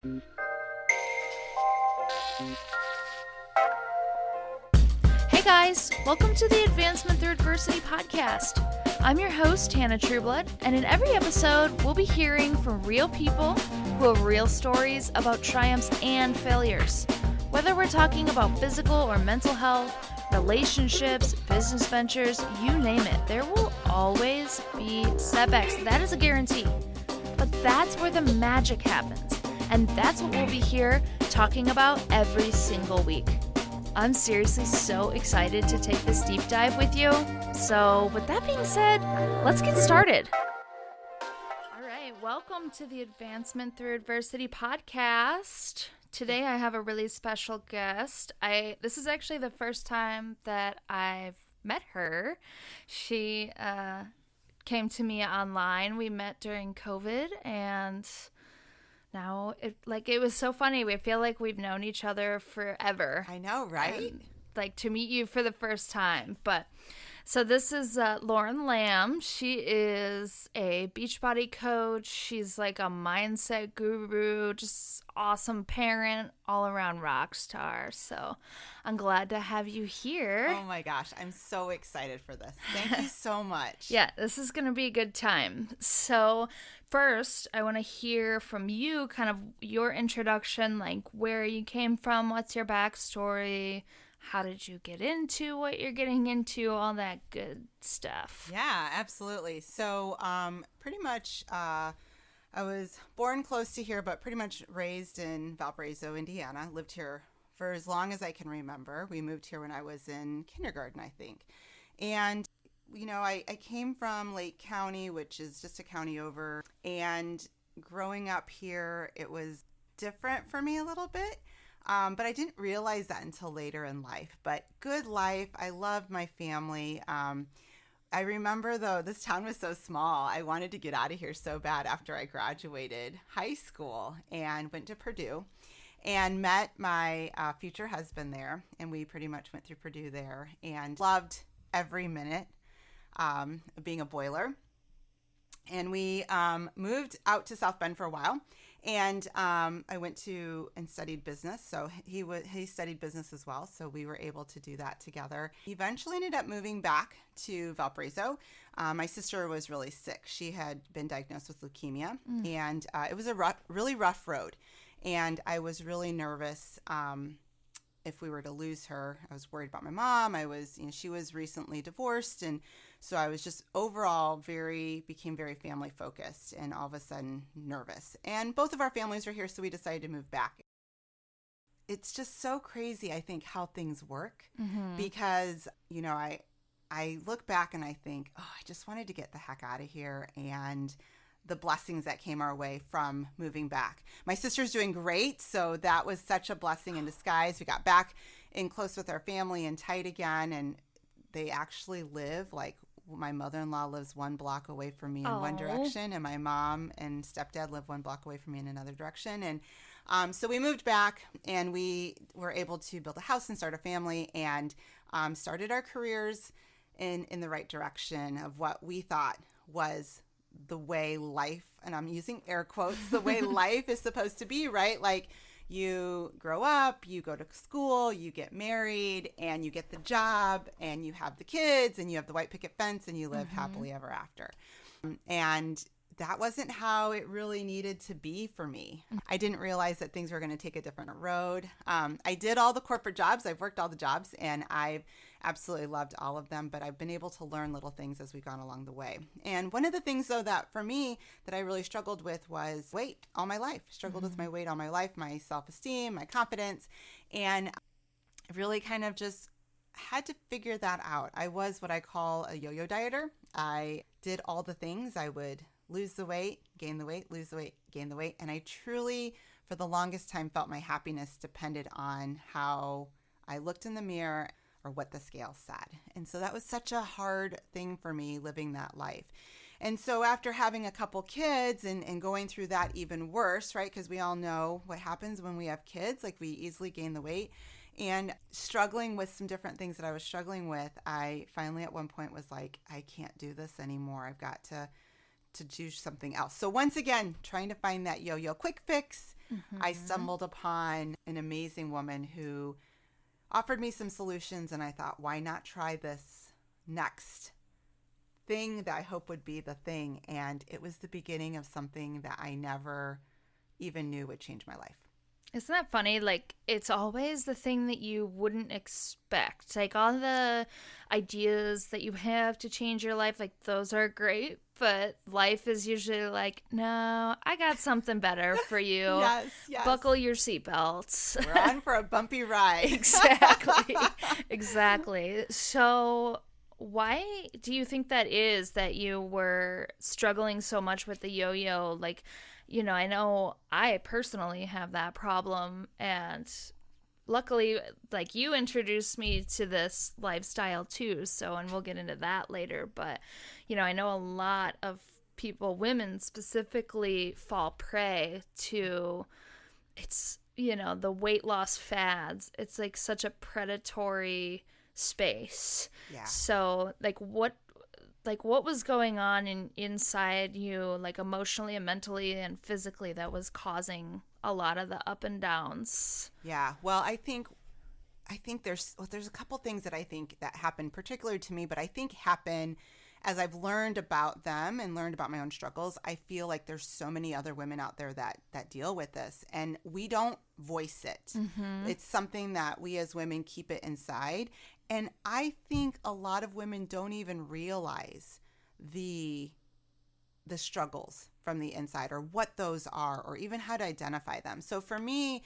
Hey guys, welcome to the Advancement Through Adversity podcast. I'm your host, Hannah Trueblood, and in every episode, we'll be hearing from real people who have real stories about triumphs and failures. Whether we're talking about physical or mental health, relationships, business ventures, you name it, there will always be setbacks. That is a guarantee. But that's where the magic happens, and that's what we'll be here talking about every single week. I'm seriously so excited to take this deep dive with you. So with that being said, let's get started. All right, welcome to the Advancement Through Adversity podcast. Today I have a really special guest. This is actually the first time that I've met her. She came to me online. We met during COVID, and now it was so funny. We feel like we've known each other forever. I know, right? And, to meet you for the first time. But so this is Lauren Lamb. She is a Beachbody Coach. She's like a mindset guru, just awesome parent, all around rock star. So I'm glad to have you here. Oh my gosh, I'm so excited for this. Thank you so much. Yeah, this is going to be a good time. So first, I want to hear from you, kind of your introduction, like where you came from, what's your backstory, how did you get into what you're getting into, all that good stuff. Yeah, absolutely. So pretty much I was born close to here, but pretty much raised in Valparaiso, Indiana. Lived here for as long as I can remember. We moved here when I was in kindergarten, I think. And you know, I came from Lake County, which is just a county over, and growing up here, it was different for me a little bit, but I didn't realize that until later in life. But good life. I loved my family. I remember, though, this town was so small. I wanted to get out of here so bad after I graduated high school and went to Purdue and met my future husband there, and we pretty much went through Purdue there and loved every minute. Being a boiler. And we moved out to South Bend for a while, and I went to and studied business. So he studied business as well, so we were able to do that together. Eventually ended up moving back to Valparaiso. My sister was really sick. She had been diagnosed with leukemia, and it was a really rough road. And I was really nervous if we were to lose her. I was worried about my mom. She was recently divorced, and so I was just overall became very family focused, and all of a sudden nervous. And both of our families were here, so we decided to move back. It's just so crazy, I think, how things work, because, you know, I look back and I think, oh, I just wanted to get the heck out of here, and the blessings that came our way from moving back. My sister's doing great, so that was such a blessing in disguise. We got back in close with our family and tight again, and they actually live, like, my mother-in-law lives one block away from me in one direction, and my mom and stepdad live one block away from me in another direction. And so we moved back, and we were able to build a house and start a family, and started our careers in the right direction of what we thought was the way life, and I'm using air quotes, the way life is supposed to be, right? Like, you grow up, you go to school, you get married, and you get the job, and you have the kids, and you have the white picket fence, and you live happily ever after. And that wasn't how it really needed to be for me. I didn't realize that things were going to take a different road. I did all the corporate jobs. I've worked all the jobs, and I've absolutely loved all of them, but I've been able to learn little things as we've gone along the way. And one of the things, though, that for me that I really struggled with was weight all my life. Struggled with my weight all my life, my self-esteem, my confidence, and I really kind of just had to figure that out. I was what I call a yo-yo dieter. I did all the things. I would lose the weight, gain the weight, lose the weight, gain the weight, and I truly, for the longest time, felt my happiness depended on how I looked in the mirror or what the scale said. And so that was such a hard thing for me, living that life. And so after having a couple kids and going through that even worse, right? Because we all know what happens when we have kids, like we easily gain the weight. And struggling with some different things that I was struggling with, I finally at one point was like, I can't do this anymore. I've got to do something else. So once again, trying to find that yo-yo quick fix I stumbled upon an amazing woman who offered me some solutions, and I thought, why not try this next thing that I hope would be the thing? And it was the beginning of something that I never even knew would change my life. Isn't that funny? Like, it's always the thing that you wouldn't expect. Like, all the ideas that you have to change your life, like, those are great. But life is usually like, no, I got something better for you. Yes. Buckle your seatbelts. We're on for a bumpy ride. Exactly. So why do you think that is, that you were struggling so much with the yo-yo? Like, I know I personally have that problem, and luckily, like, you introduced me to this lifestyle too, and we'll get into that later, but, I know a lot of people, women specifically, fall prey to, it's, the weight loss fads. It's like such a predatory space. Yeah. So, what was going on inside you, like, emotionally and mentally and physically, that was causing a lot of the up and downs? Yeah. Well, I think there's a couple things that I think that happen particularly to me, but I think happen as I've learned about them and learned about my own struggles. I feel like there's so many other women out there that deal with this, and we don't voice it. It's something that we as women keep it inside. And I think a lot of women don't even realize the struggles from the inside, or what those are, or even how to identify them. So for me,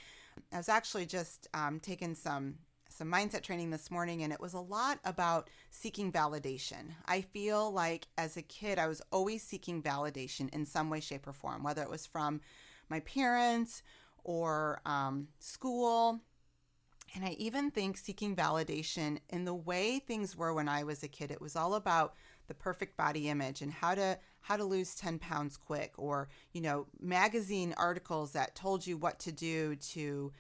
I was actually just taking some mindset training this morning, and it was a lot about seeking validation. I feel like as a kid, I was always seeking validation in some way, shape, or form, whether it was from my parents or school. And I even think seeking validation in the way things were when I was a kid. It was all about the perfect body image and how to lose 10 pounds quick, or, magazine articles that told you what to do to,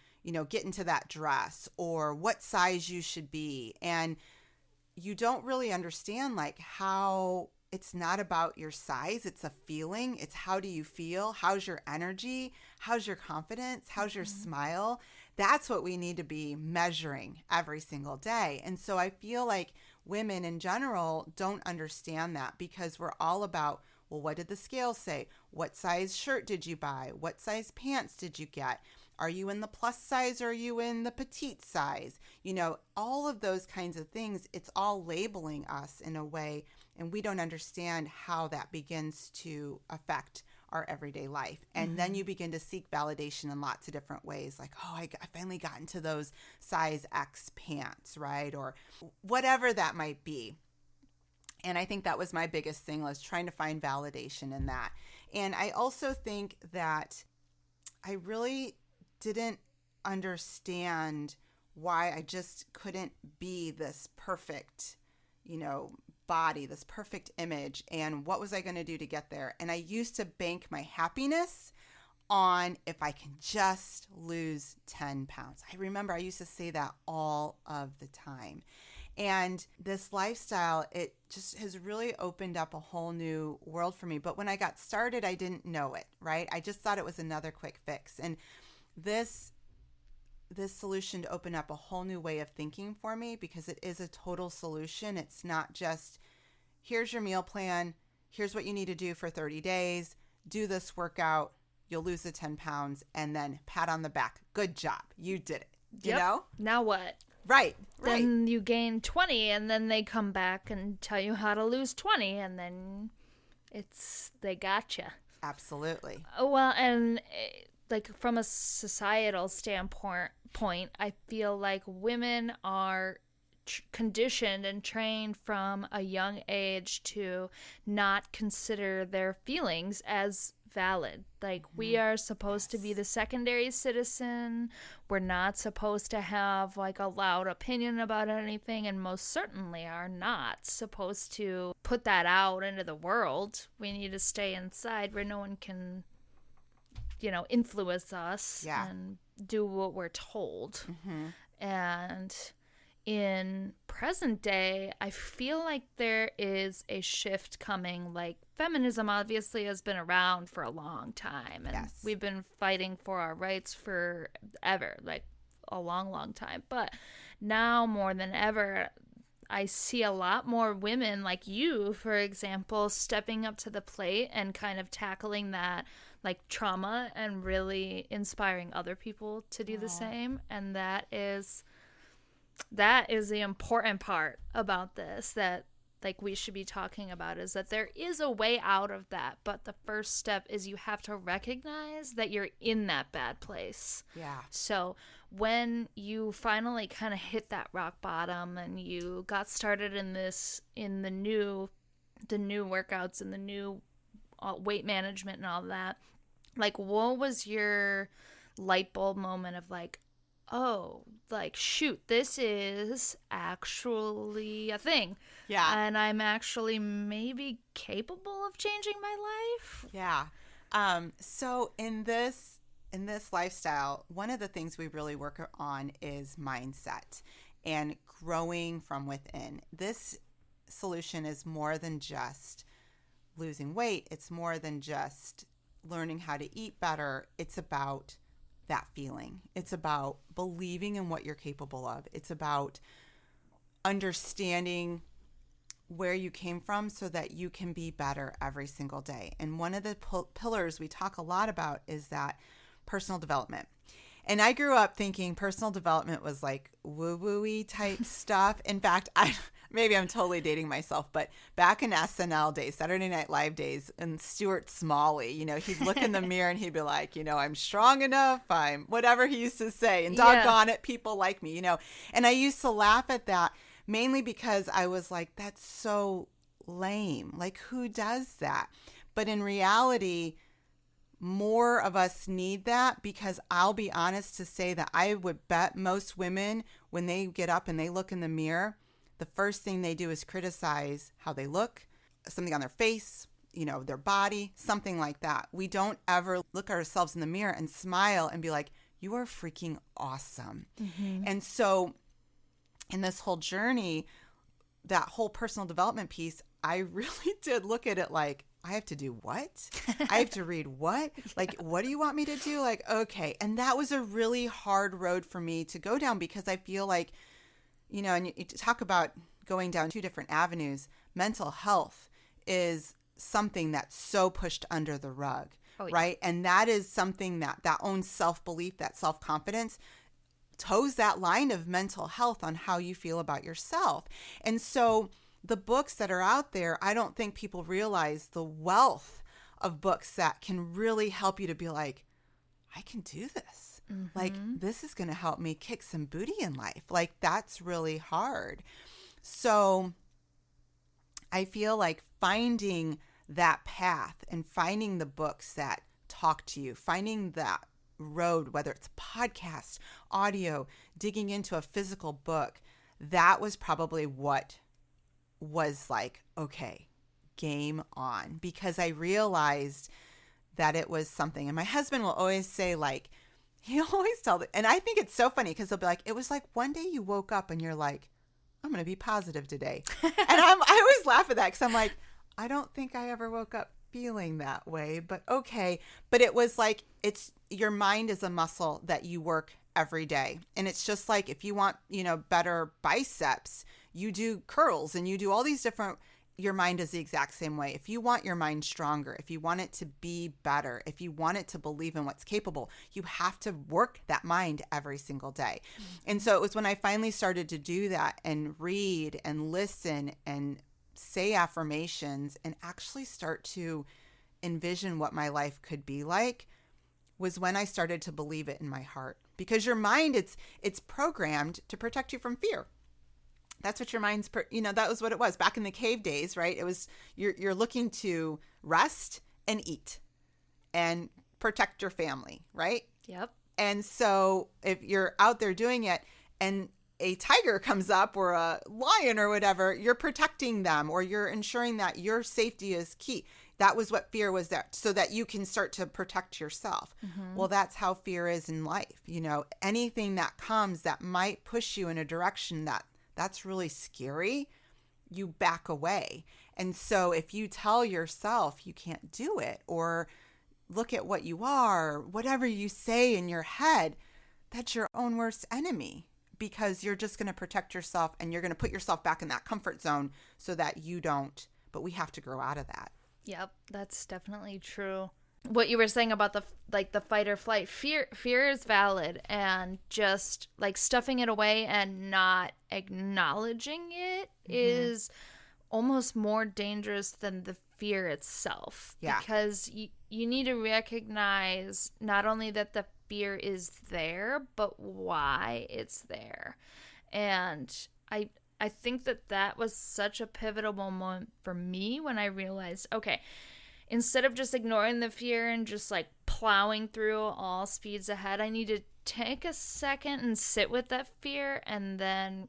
get into that dress, or what size you should be. And you don't really understand, like, how it's not about your size. It's a feeling. It's how do you feel? How's your energy? How's your confidence? How's your smile? That's what we need to be measuring every single day. And so I feel like women in general don't understand that, because we're all about, well, what did the scale say? What size shirt did you buy? What size pants did you get? Are you in the plus size, or are you in the petite size? All of those kinds of things, it's all labeling us in a way, and we don't understand how that begins to affect our everyday life. And then you begin to seek validation in lots of different ways, like, oh, I finally got into those size X pants, right? Or whatever that might be. And I think that was my biggest thing, was trying to find validation in that. And I also think that I really didn't understand why I just couldn't be this perfect, body, this perfect image, and what was I going to do to get there. And I used to bank my happiness on if I can just lose 10 pounds. I remember I used to say that all of the time. And this lifestyle, it just has really opened up a whole new world for me. But when I got started, I didn't know it, right? I just thought it was another quick fix. And this solution opened up a whole new way of thinking for me, because it is a total solution. It's not just, here's your meal plan, here's what you need to do for 30 days, do this workout, you'll lose the 10 pounds, and then pat on the back. Good job. You did it. You know? Now what? Right. Then you gain 20, and then they come back and tell you how to lose 20, and then they gotcha. Absolutely. Well, and like, from a societal standpoint, I feel like women are conditioned and trained from a young age to not consider their feelings as valid. Like, we are supposed to be the secondary citizen. We're not supposed to have, like, a loud opinion about anything, and most certainly are not supposed to put that out into the world. We need to stay inside where no one can, influence us and do what we're told. And in present day, I feel like there is a shift coming. Like, feminism obviously has been around for a long time, and Yes. we've been fighting for our rights forever, like a long, long time. But now more than ever, I see a lot more women like you, for example, stepping up to the plate and kind of tackling that like trauma and really inspiring other people to do the same. And that is the important part about this, that like we should be talking about, is that there is a way out of that, but the first step is you have to recognize that you're in that bad place. Yeah. So when you finally kind of hit that rock bottom and you got started in the new workouts and the new weight management and all that, like, what was your light bulb moment of like, oh, like, shoot, this is actually a thing. Yeah. And I'm actually maybe capable of changing my life. Yeah. So in this lifestyle, one of the things we really work on is mindset and growing from within. This solution is more than just losing weight. It's more than just learning how to eat better. It's about that feeling. It's about believing in what you're capable of. It's about understanding where you came from so that you can be better every single day. And one of the pillars we talk a lot about is that personal development. And I grew up thinking personal development was like woo-woo-y type stuff. In fact, maybe I'm totally dating myself, but back in SNL days, Saturday Night Live days, and Stuart Smalley, he'd look in the mirror and he'd be like, I'm strong enough, I'm whatever he used to say, and doggone it, people like me, And I used to laugh at that mainly because I was like, that's so lame. Like, who does that? But in reality, more of us need that, because I'll be honest to say that I would bet most women, when they get up and they look in the mirror, the first thing they do is criticize how they look, something on their face, their body, something like that. We don't ever look at ourselves in the mirror and smile and be like, you are freaking awesome. Mm-hmm. And so in this whole journey, that whole personal development piece, I really did look at it like, I have to do what? I have to read what? Like, what do you want me to do? Like, okay. And that was a really hard road for me to go down, because I feel like, and you talk about going down two different avenues. Mental health is something that's so pushed under the rug, right? And that is something that own self-belief, that self-confidence toes that line of mental health on how you feel about yourself. And so the books that are out there, I don't think people realize the wealth of books that can really help you to be like, I can do this. Mm-hmm. Like, this is going to help me kick some booty in life. Like, that's really hard. So I feel like finding that path and finding the books that talk to you, finding that road, whether it's podcast, audio, digging into a physical book, that was probably what was like, okay, game on, because I realized that it was something. And my husband will always say, like, he'll always tell and I think it's so funny, because he'll be like, it was like one day you woke up and you're like, I'm going to be positive today. And I always laugh at that, because I'm like, I don't think I ever woke up feeling that way, but okay. But it was like, your mind is a muscle that you work every day. And it's just like, if you want, better biceps, you do curls and you do all these different, your mind is the exact same way. If you want your mind stronger, if you want it to be better, if you want it to believe in what's capable, you have to work that mind every single day. Mm-hmm. And so it was when I finally started to do that and read and listen and say affirmations and actually start to envision what my life could be like, was when I started to believe it in my heart. Because your mind, it's programmed to protect you from fear. That's what your mind's, that was what it was back in the cave days, right? It was, you're looking to rest and eat and protect your family, right? Yep. And so if you're out there doing it and a tiger comes up or a lion or whatever, you're protecting them, or you're ensuring that your safety is key. That was what fear was there, so that you can start to protect yourself. Mm-hmm. Well, that's how fear is in life. Anything that comes that might push you in a direction that that's really scary, you back away. And so if you tell yourself you can't do it, or look at what you are, whatever you say in your head, that's your own worst enemy, because you're just going to protect yourself and you're going to put yourself back in that comfort zone so that you don't. But we have to grow out of that. Yep, that's definitely true. What you were saying about the fight or flight, fear is valid, and just like stuffing it away and not acknowledging it is almost more dangerous than the fear itself. Yeah. Because you need to recognize not only that the fear is there, but why it's there. And I think that was such a pivotal moment for me when I realized, okay, instead of just ignoring the fear and just like plowing through all speeds ahead, I need to take a second and sit with that fear and then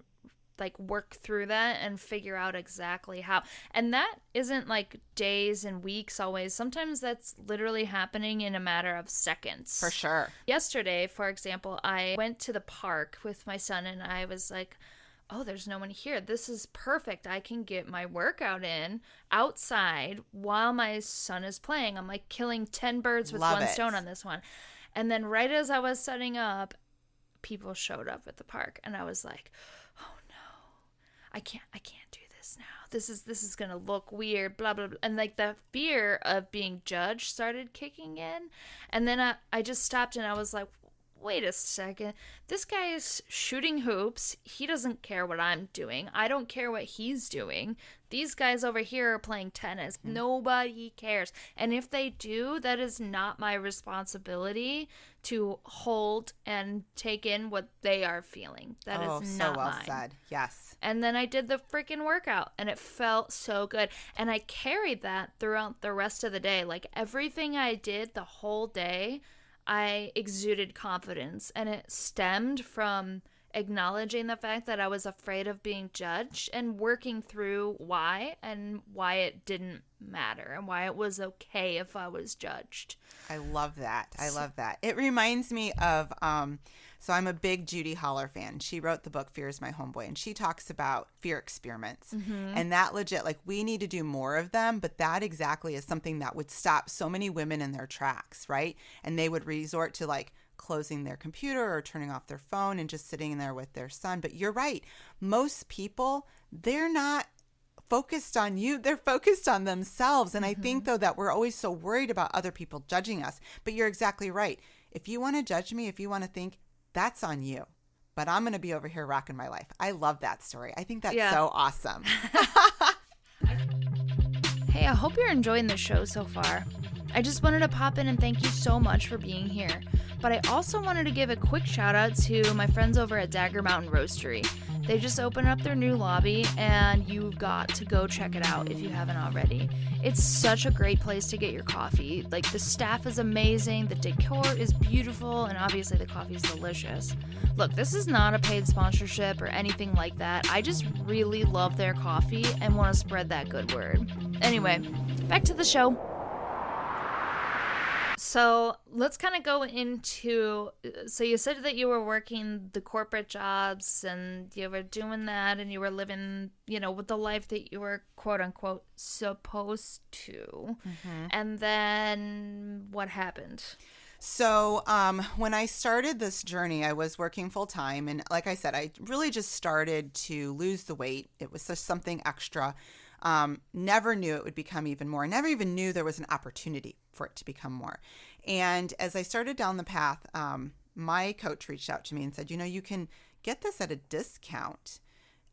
like work through that and figure out exactly how. And that isn't like days and weeks always. Sometimes that's literally happening in a matter of seconds. For sure. Yesterday, for example, I went to the park with my son and I was like, oh, there's no one here. This is perfect. I can get my workout in outside while my son is playing. I'm like killing 10 birds with one stone on this one. And then right as I was setting up, people showed up at the park and I was like, oh no, I can't do this now. This is going to look weird, blah, blah, blah. And like the fear of being judged started kicking in. And then I just stopped and I was like, wait a second, this guy is shooting hoops. He doesn't care what I'm doing. I don't care what he's doing. These guys over here are playing tennis. Nobody cares. And if they do, that is not my responsibility to hold and take in what they are feeling. That is not so well mine. Said. Yes. And then I did the freaking workout and it felt so good. And I carried that throughout the rest of the day. Like everything I did the whole day, I exuded confidence, and it stemmed from acknowledging the fact that I was afraid of being judged and working through why it didn't matter and why it was okay if I was judged. I love that. It reminds me of, so I'm a big Judy Holler fan. She wrote the book Fear is My Homeboy, and she talks about fear experiments. And that legit, like we need to do more of them, but that exactly is something that would stop so many women in their tracks, right? And they would resort to like closing their computer or turning off their phone and just sitting there with their son. But you're right. Most people, they're not focused on you. They're focused on themselves. And I think, though, that we're always so worried about other people judging us. But you're exactly right. If you want to judge me, if you want to think, that's on you. But I'm going to be over here rocking my life. I love that story. I think that's so awesome. Hey, I hope you're enjoying the show so far. I just wanted to pop in and thank you so much for being here. But I also wanted to give a quick shout out to my friends over at Dagger Mountain Roastery. They just opened up their new lobby and you've got to go check it out if you haven't already. It's such a great place to get your coffee. Like the staff is amazing, the decor is beautiful, and obviously the coffee is delicious. Look, this is not a paid sponsorship or anything like that. I just really love their coffee and want to spread that good word. Anyway, back to the show. So let's kind of go into, so you said that you were working the corporate jobs and you were doing that and you were living, with the life that you were quote unquote supposed to. And then what happened? So when I started this journey, I was working full time. And like I said, I really just started to lose the weight. It was just something extra. Never knew it would become even more. Never even knew there was an opportunity for it to become more. And as I started down the path, my coach reached out to me and said, you can get this at a discount.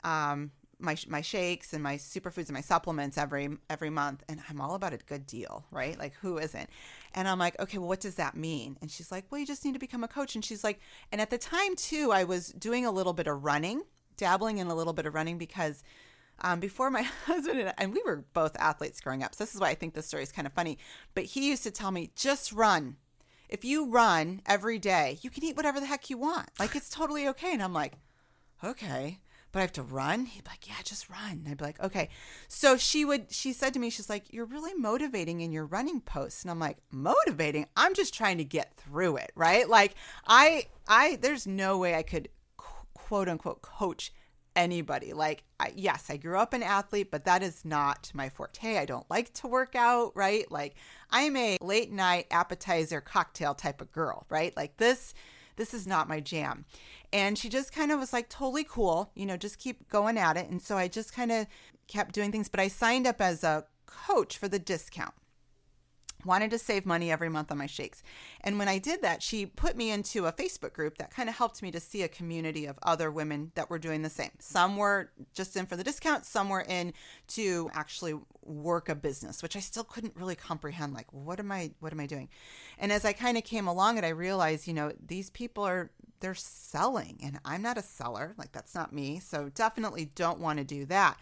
My shakes and my superfoods and my supplements every month. And I'm all about a good deal, right? Like who isn't? And I'm like, okay, well, what does that mean? And she's like, well, you just need to become a coach. And she's like, and at the time too, I was doing a little bit of running, dabbling in a little bit of running because before my husband and we were both athletes growing up. So this is why I think this story is kind of funny. But he used to tell me, just run. If you run every day, you can eat whatever the heck you want. Like, it's totally okay. And I'm like, okay, but I have to run? He'd be like, yeah, just run. I'd be like, okay. So she said to me, she's like, you're really motivating in your running posts. And I'm like, motivating? I'm just trying to get through it, right? Like, there's no way I could quote unquote coach anybody. Like, yes, I grew up an athlete, but that is not my forte. I don't like to work out, right? Like, I'm a late night appetizer cocktail type of girl, right? Like this is not my jam. And she just kind of was like, totally cool, just keep going at it. And so I just kind of kept doing things, but I signed up as a coach for the discount. Wanted to save money every month on my shakes. And when I did that, she put me into a Facebook group that kind of helped me to see a community of other women that were doing the same. Some were just in for the discount. Some were in to actually work a business, which I still couldn't really comprehend. Like, what am I doing? And as I kind of came along it, I realized, these people they're selling and I'm not a seller. Like, that's not me. So definitely don't want to do that.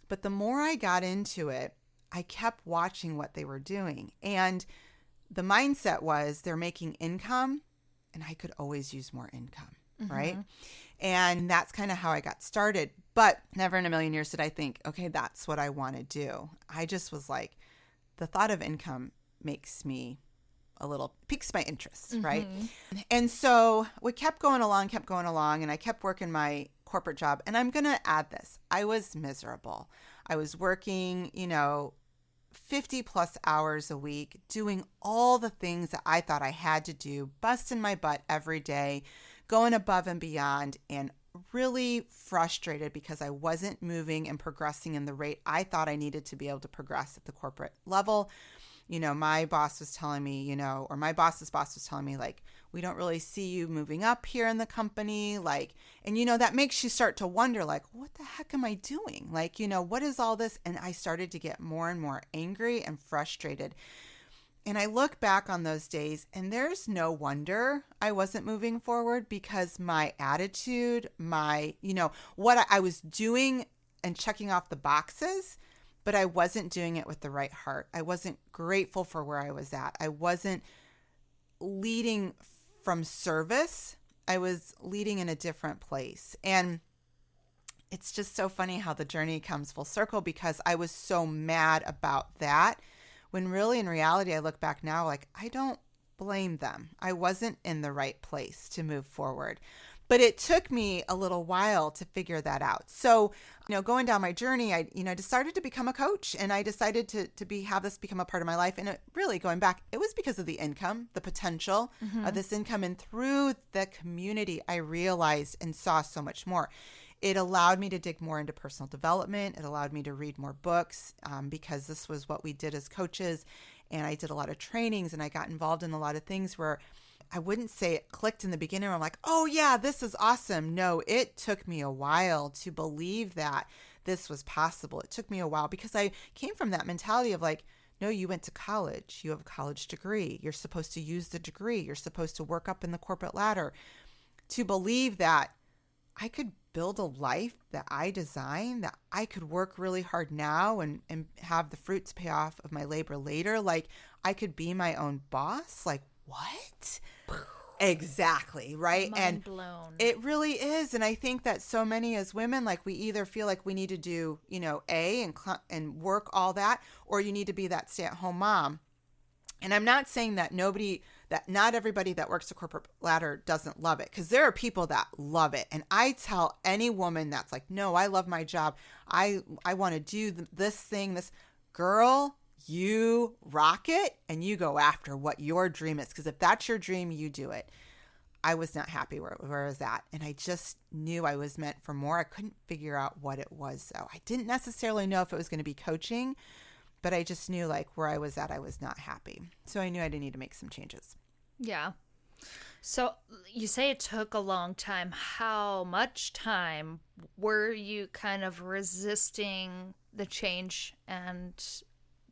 But the more I got into it, I kept watching what they were doing. And the mindset was they're making income and I could always use more income, right? And that's kind of how I got started. But never in a million years did I think, okay, that's what I want to do. I just was like, the thought of income makes me piques my interest, right? And so we kept going along, and I kept working my corporate job. And I'm going to add this. I was miserable. I was working, 50 plus hours a week, doing all the things that I thought I had to do, busting my butt every day, going above and beyond, and really frustrated because I wasn't moving and progressing in the rate I thought I needed to be able to progress at the corporate level. My boss was telling me, or my boss's boss was telling me, like, we don't really see you moving up here in the company. Like, and, that makes you start to wonder, like, what the heck am I doing? Like, what is all this? And I started to get more and more angry and frustrated. And I look back on those days and there's no wonder I wasn't moving forward because my attitude, what I was doing and checking off the boxes, but I wasn't doing it with the right heart. I wasn't grateful for where I was at. I wasn't leading from service. I was leading in a different place. And it's just so funny how the journey comes full circle because I was so mad about that when really in reality, I look back now, like, I don't blame them. I wasn't in the right place to move forward. But it took me a little while to figure that out. So, going down my journey, I decided to become a coach and I decided to have this become a part of my life. And really going back, it was because of the income, the potential of this income. And through the community, I realized and saw so much more. It allowed me to dig more into personal development. It allowed me to read more books because this was what we did as coaches. And I did a lot of trainings and I got involved in a lot of things where I wouldn't say it clicked in the beginning. I'm like, oh yeah, this is awesome. No, it took me a while to believe that this was possible. It took me a while because I came from that mentality of like, no, you went to college. You have a college degree. You're supposed to use the degree. You're supposed to work up in the corporate ladder. To believe that I could build a life that I designed, that I could work really hard now and have the fruits pay off of my labor later. Like I could be my own boss. Like what? Exactly. Right. Mind blown. It really is. And I think that so many as women, like we either feel like we need to do, and work all that, or you need to be that stay-at-home mom. And I'm not saying that not everybody that works the corporate ladder doesn't love it, because there are people that love it. And I tell any woman that's like, no, I love my job. I want to do this thing, this girl, you rock it and you go after what your dream is. Because if that's your dream, you do it. I was not happy where I was at. And I just knew I was meant for more. I couldn't figure out what it was, though. I didn't necessarily know if it was going to be coaching, but I just knew like where I was at, I was not happy. So I knew I didn't need to make some changes. Yeah. So you say it took a long time. How much time were you kind of resisting the change and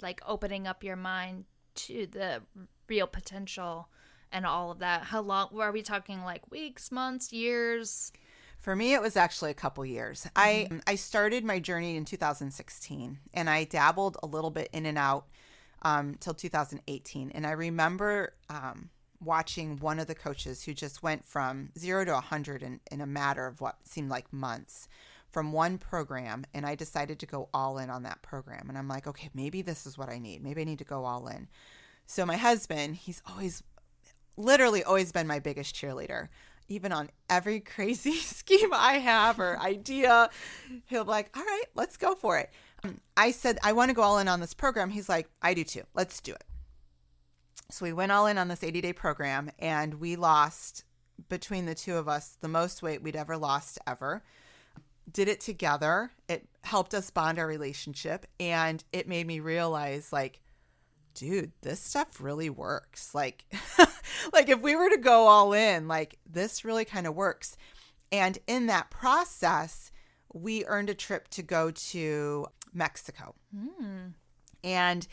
like opening up your mind to the real potential and all of that? How long were we talking, like weeks, months, years? For me, it was actually a couple years. Mm-hmm. I started my journey in 2016 and I dabbled a little bit in and out till 2018. And I remember watching one of the coaches who just went from 0 to 100 in a matter of what seemed like months from one program. And I decided to go all in on that program. And I'm like, okay, maybe this is what I need. Maybe I need to go all in. So my husband, he's literally always been my biggest cheerleader. even on every crazy scheme I have or idea. He'll be like, all right, let's go for it. I said, I want to go all in on this program. He's like, I do too. Let's do it. So we went all in on this 80-day program, and we lost, between the two of us, the most weight we'd ever lost ever. Did it together. It helped us bond our relationship, and it made me realize, like, dude, this stuff really works. Like, like if we were to go all in, like, this really kind of works. And in that process, we earned a trip to go to Mexico. And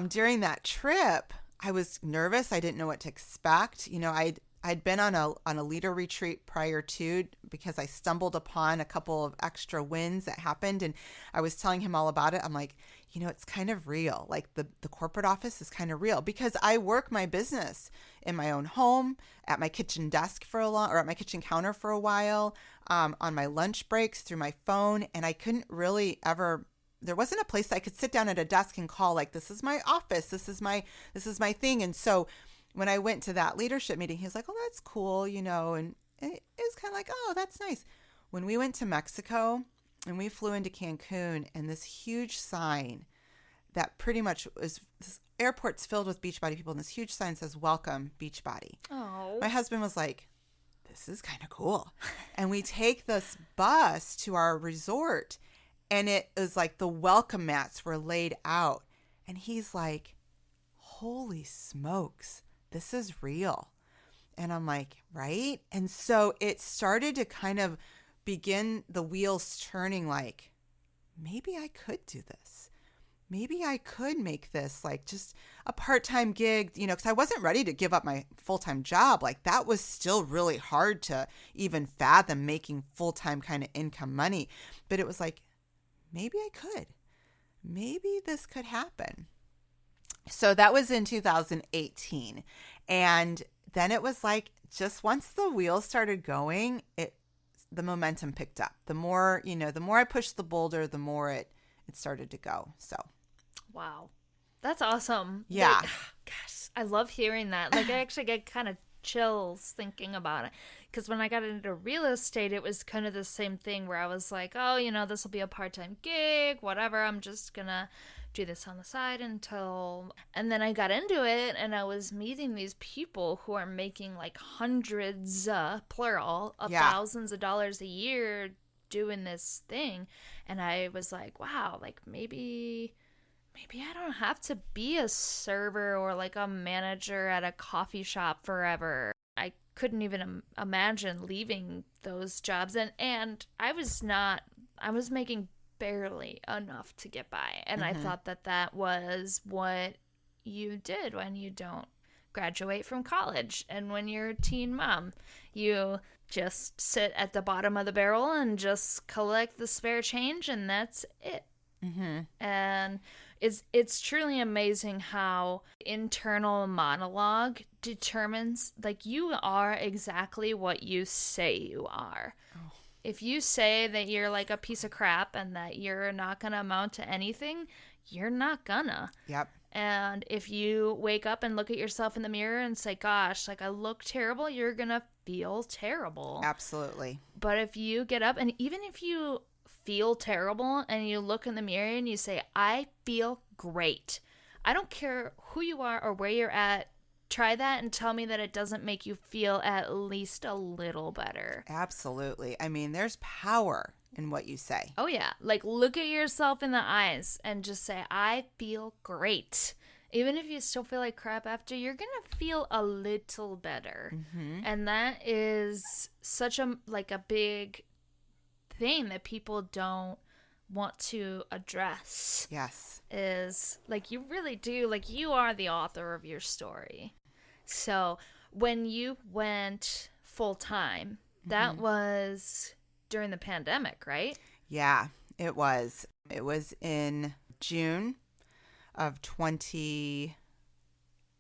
during that trip, I was nervous. I didn't know what to expect. You know, I'd been on a leader retreat prior to, because I stumbled upon a couple of extra wins that happened, and I was telling him all about it. I'm like, you know, it's kind of real. Like the corporate office is kind of real, because I work my business in my own home, at my kitchen desk or at my kitchen counter for a while, on my lunch breaks, through my phone, and I couldn't really ever. There wasn't a place I could sit down at a desk and call, like, this is my office, this is my thing. And so when I went to that leadership meeting, he was like, oh, that's cool, you know, and it was kind of like, oh, that's nice. When we went to Mexico and we flew into Cancun, and this huge sign that pretty much was, this airport's filled with Beachbody people, and this huge sign says, welcome, Beachbody. Oh. My husband was like, this is kind of cool. And we take this bus to our resort, and it was like the welcome mats were laid out. And he's like, holy smokes, this is real. And I'm like, right? And so it started to kind of begin the wheels turning, like, maybe I could do this. Maybe I could make this like just a part-time gig, you know, because I wasn't ready to give up my full-time job. Like, that was still really hard to even fathom, making full-time kind of income money. But it was like, maybe I could. Maybe this could happen. So that was in 2018. And then it was like, just once the wheels started going, the momentum picked up. The more, you know, the more I pushed the boulder, the more it started to go. So. Wow. That's awesome. Yeah. Gosh, I love hearing that. Like, I actually get kind of chills thinking about it. Because when I got into real estate, it was kind of the same thing where I was like, oh, you know, this will be a part-time gig, whatever. I'm just going to do this on the side until... And then I got into it, and I was meeting these people who are making like hundreds, plural, of thousands of dollars a year doing this thing. And I was like, wow, like maybe I don't have to be a server or like a manager at a coffee shop forever. I couldn't even imagine leaving those jobs. And I was making barely enough to get by. And I thought that was what you did when you don't graduate from college. And when you're a teen mom, you just sit at the bottom of the barrel and just collect the spare change, and that's it. And it's truly amazing how internal monologue determines, like, you are exactly what you say you are. Oh. If you say that you're like a piece of crap and that you're not gonna amount to anything, you're not gonna. Yep. And if you wake up and look at yourself in the mirror and say, gosh, like, I look terrible, you're gonna feel terrible. Absolutely. But if you get up, and even if you feel terrible and you look in the mirror and you say, I feel great, I don't care who you are or where you're at, try that and tell me that it doesn't make you feel at least a little better. Absolutely. I mean, there's power in what you say. Oh yeah. Like, look at yourself in the eyes and just say, I feel great. Even if you still feel like crap after, you're going to feel a little better. And that is such a big thing that people don't want to address. Yes. Is like, you really do, like, you are the author of your story. So when you went full time, that was during the pandemic, right? Yeah, it was. It was in June of 20.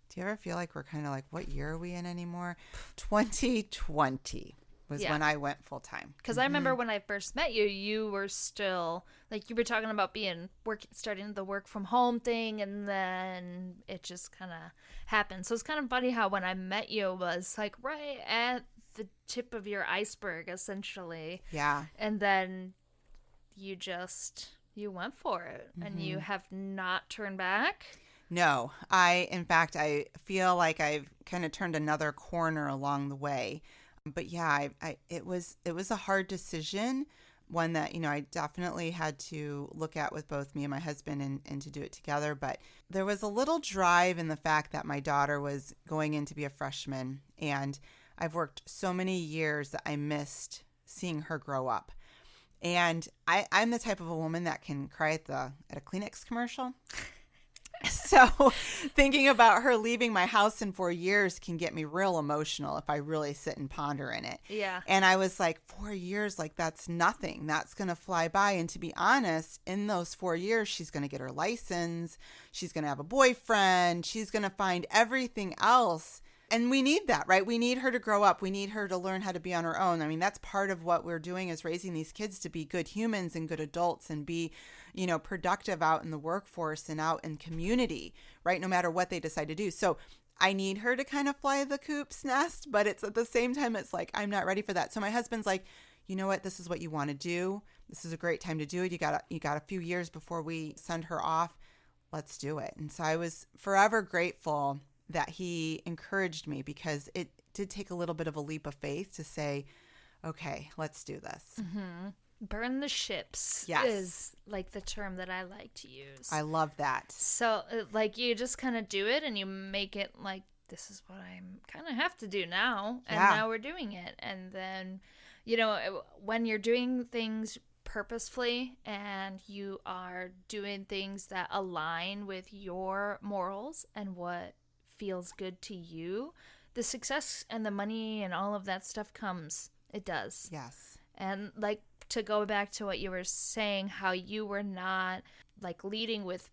Do you ever feel like we're kind of like, what year are we in anymore? 2020 was when I went full time. Because I remember when I first met you, you were still, like, you were talking about starting the work from home thing, and then it just kind of happened. So it's kind of funny how when I met you was like right at the tip of your iceberg, essentially. Yeah. And then you went for it, and you have not turned back. No, in fact, I feel like I've kind of turned another corner along the way. But yeah, it was a hard decision, one that, I definitely had to look at with both me and my husband and to do it together. But there was a little drive in the fact that my daughter was going in to be a freshman, and I've worked so many years that I missed seeing her grow up. And I'm the type of a woman that can cry at a Kleenex commercial. So thinking about her leaving my house in 4 years can get me real emotional if I really sit and ponder in it. Yeah. And I was like, 4 years, like that's nothing. That's going to fly by. And to be honest, in those 4 years, she's going to get her license. She's going to have a boyfriend. She's going to find everything else. And we need that, right? We need her to grow up. We need her to learn how to be on her own. I mean, that's part of what we're doing is raising these kids to be good humans and good adults and be, productive out in the workforce and out in community, right? No matter what they decide to do. So I need her to kind of fly the coop's nest, but it's at the same time, it's like, I'm not ready for that. So my husband's like, you know what? This is what you want to do. This is a great time to do it. You got a few years before we send her off. Let's do it. And so I was forever grateful that he encouraged me, because it did take a little bit of a leap of faith to say, okay, let's do this. Mm-hmm. Burn the ships is like the term that I like to use. I love that. So like you just kind of do it and you make it like, this is what I kind of have to do now. And now we're doing it. And then, when you're doing things purposefully and you are doing things that align with your morals and what feels good to you, the success and the money and all of that stuff comes. It does. Yes. And like, to go back to what you were saying, how you were not like leading with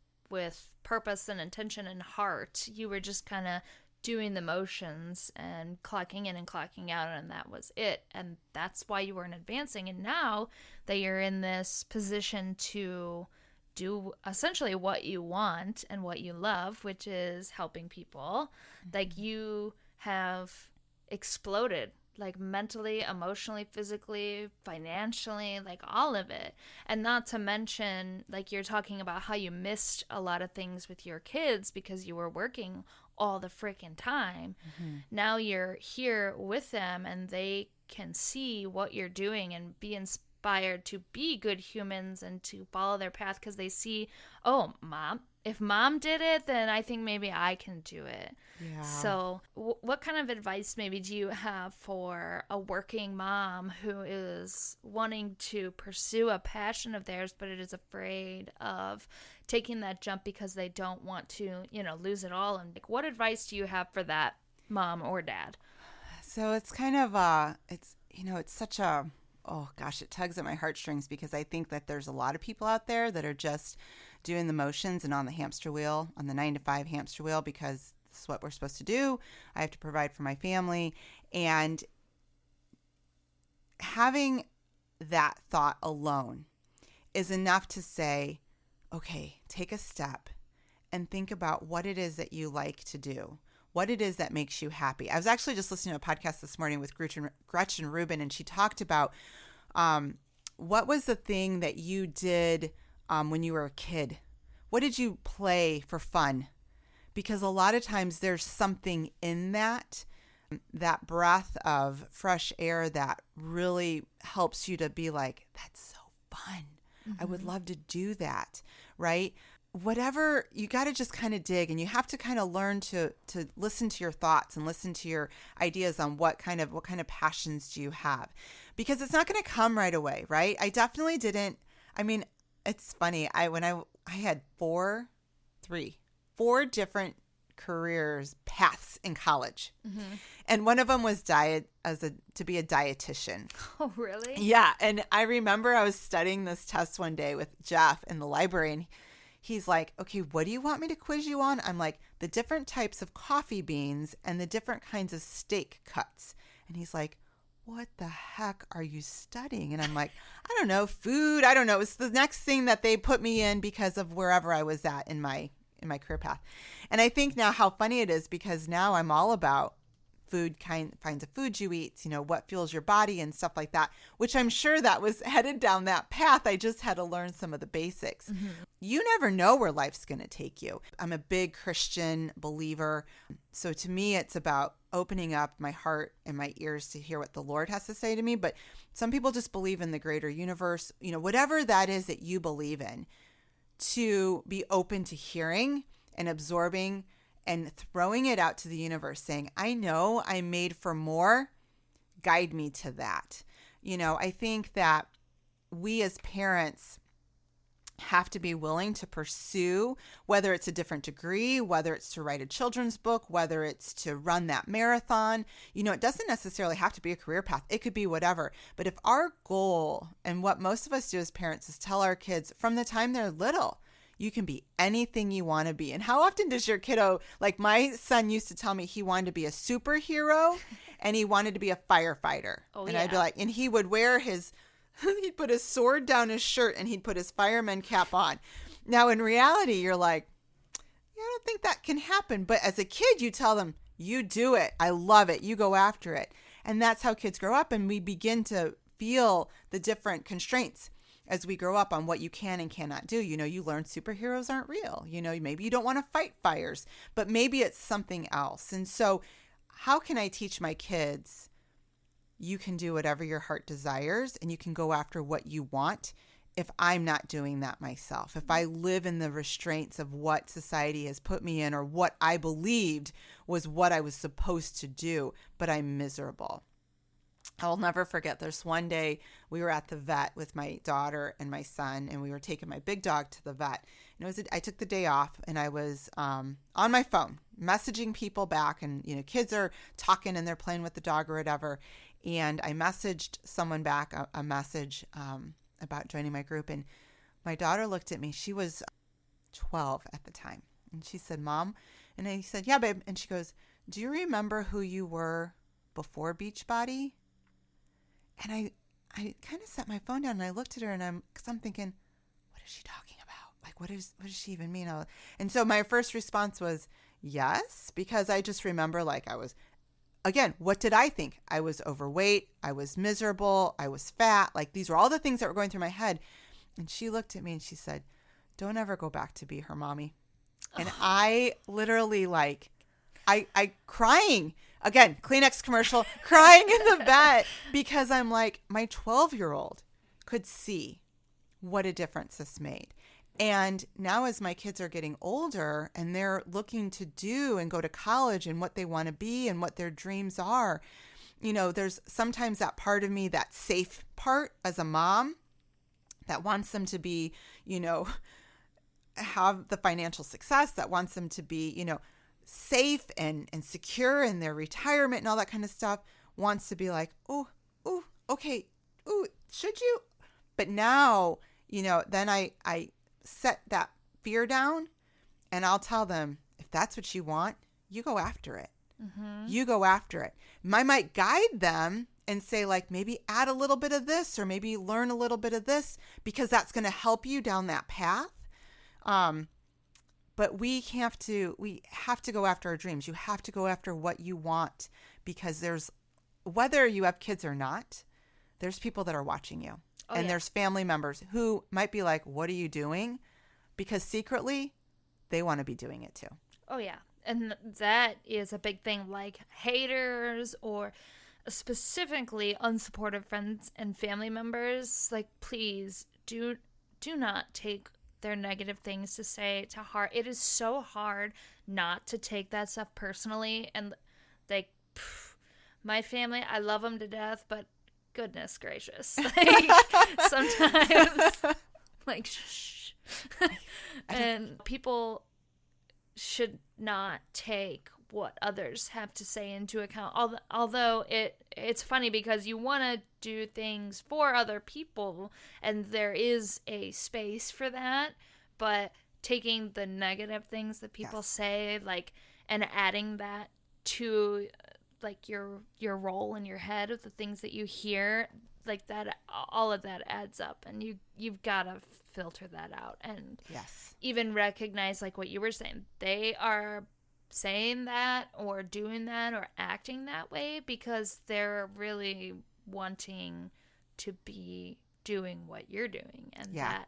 purpose and intention and heart. You were just kind of doing the motions and clocking in and clocking out, and that was it. And that's why you weren't advancing. And now that you're in this position to do essentially what you want and what you love, which is helping people, like you have exploded, like mentally, emotionally, physically, financially, like all of it. And not to mention, like you're talking about how you missed a lot of things with your kids because you were working all the freaking time. Mm-hmm. Now you're here with them and they can see what you're doing and be inspired to be good humans and to follow their path, because they see, oh, if mom did it, then I think maybe I can do it. Yeah. So what kind of advice maybe do you have for a working mom who is wanting to pursue a passion of theirs, but it is afraid of taking that jump because they don't want to, lose it all? And like, what advice do you have for that mom or dad? So it's kind of, it's such a, oh gosh, it tugs at my heartstrings, because I think that there's a lot of people out there that are just doing the motions and on the hamster wheel, on the 9-to-5 hamster wheel, because this is what we're supposed to do. I have to provide for my family. And having that thought alone is enough to say, okay, take a step and think about what it is that you like to do, what it is that makes you happy. I was actually just listening to a podcast this morning with Gretchen Rubin, and she talked about what was the thing that you did when you were a kid. What did you play for fun? Because a lot of times there's something in that breath of fresh air that really helps you to be like, that's so fun. Mm-hmm. I would love to do that, right? Whatever, you got to just kind of dig, and you have to kind of learn to listen to your thoughts and listen to your ideas on what kind of passions do you have, because it's not going to come right away, right? I definitely didn't. I mean, it's funny. I had four different careers paths in college, mm-hmm. and one of them was to be a dietitian. Oh, really? Yeah, and I remember I was studying this test one day with Jeff in the library, and he's like, okay, what do you want me to quiz you on? I'm like, the different types of coffee beans and the different kinds of steak cuts. And he's like, what the heck are you studying? And I'm like, I don't know, food. I don't know. It's the next thing that they put me in because of wherever I was at in my career path. And I think now how funny it is, because now I'm all about kinds of food you eat, what fuels your body and stuff like that, which I'm sure that was headed down that path. I just had to learn some of the basics. Mm-hmm. You never know where life's going to take you. I'm a big Christian believer. So to me, it's about opening up my heart and my ears to hear what the Lord has to say to me. But some people just believe in the greater universe, whatever that is that you believe in, to be open to hearing and absorbing and throwing it out to the universe, saying, I know I'm made for more. Guide me to that. I think that we as parents have to be willing to pursue, whether it's a different degree, whether it's to write a children's book, whether it's to run that marathon. It doesn't necessarily have to be a career path. It could be whatever. But if our goal, and what most of us do as parents, is tell our kids from the time they're little, you can be anything you want to be. And how often does your kiddo, like my son used to tell me he wanted to be a superhero and he wanted to be a firefighter. Oh, and yeah. I'd be like, and he would wear he'd put his sword down his shirt and he'd put his fireman cap on. Now, in reality, you're like, yeah, I don't think that can happen. But as a kid, you tell them, you do it. I love it. You go after it. And that's how kids grow up. And we begin to feel the different constraints as we grow up on what you can and cannot do. You learn superheroes aren't real. Maybe you don't want to fight fires, but maybe it's something else. And so how can I teach my kids, you can do whatever your heart desires and you can go after what you want, if I'm not doing that myself, if I live in the restraints of what society has put me in or what I believed was what I was supposed to do, but I'm miserable. I'll never forget, there's one day we were at the vet with my daughter and my son, and we were taking my big dog to the vet. And I took the day off, and I was on my phone messaging people back, and kids are talking and they're playing with the dog or whatever. And I messaged someone back a message about joining my group, and my daughter looked at me. She was 12 at the time, and she said, "Mom," and I said, "Yeah, babe." And she goes, "Do you remember who you were before Beachbody?" And I kind of set my phone down and I looked at her, and because I'm thinking, what is she talking about? Like, what does she even mean? And so my first response was yes, because I just remember, like, I was, again, what did I think? I was overweight. I was miserable. I was fat. Like, these were all the things that were going through my head. And she looked at me and she said, "Don't ever go back to be her mommy." And I literally, like, I crying. Again, Kleenex commercial, crying in the vet, because I'm like, my 12-year-old could see what a difference this made. And now as my kids are getting older and they're looking to do and go to college and what they want to be and what their dreams are, there's sometimes that part of me, that safe part as a mom, that wants them to be, have the financial success, that wants them to be, safe and secure in their retirement and all that kind of stuff, wants to be like, oh, okay, should you? But now, then I set that fear down and I'll tell them, if that's what you want, you go after it. Mm-hmm. You go after it. I might guide them and say, like, maybe add a little bit of this or maybe learn a little bit of this, because that's going to help you down that path. But we have to go after our dreams. You have to go after what you want, because whether you have kids or not, there's people that are watching you. Oh, and there's family members who might be like, what are you doing? Because secretly they want to be doing it too. Oh, yeah. And that is a big thing, like haters or specifically unsupportive friends and family members. Like, please do not take their negative things to say to heart. It is so hard not to take that stuff personally. And like, my family, I love them to death, but goodness gracious, like, sometimes, like, shh. And people should not take what others have to say into account. Although it's funny, because you want to do things for other people, and there is a space for that, but taking the negative things that people say, like, and adding that to, like, your role in your head of the things that you hear, like, that, all of that adds up, and you've got to filter that out, and even recognize, like what you were saying, they are saying that or doing that or acting that way because they're really wanting to be doing what you're doing, and that,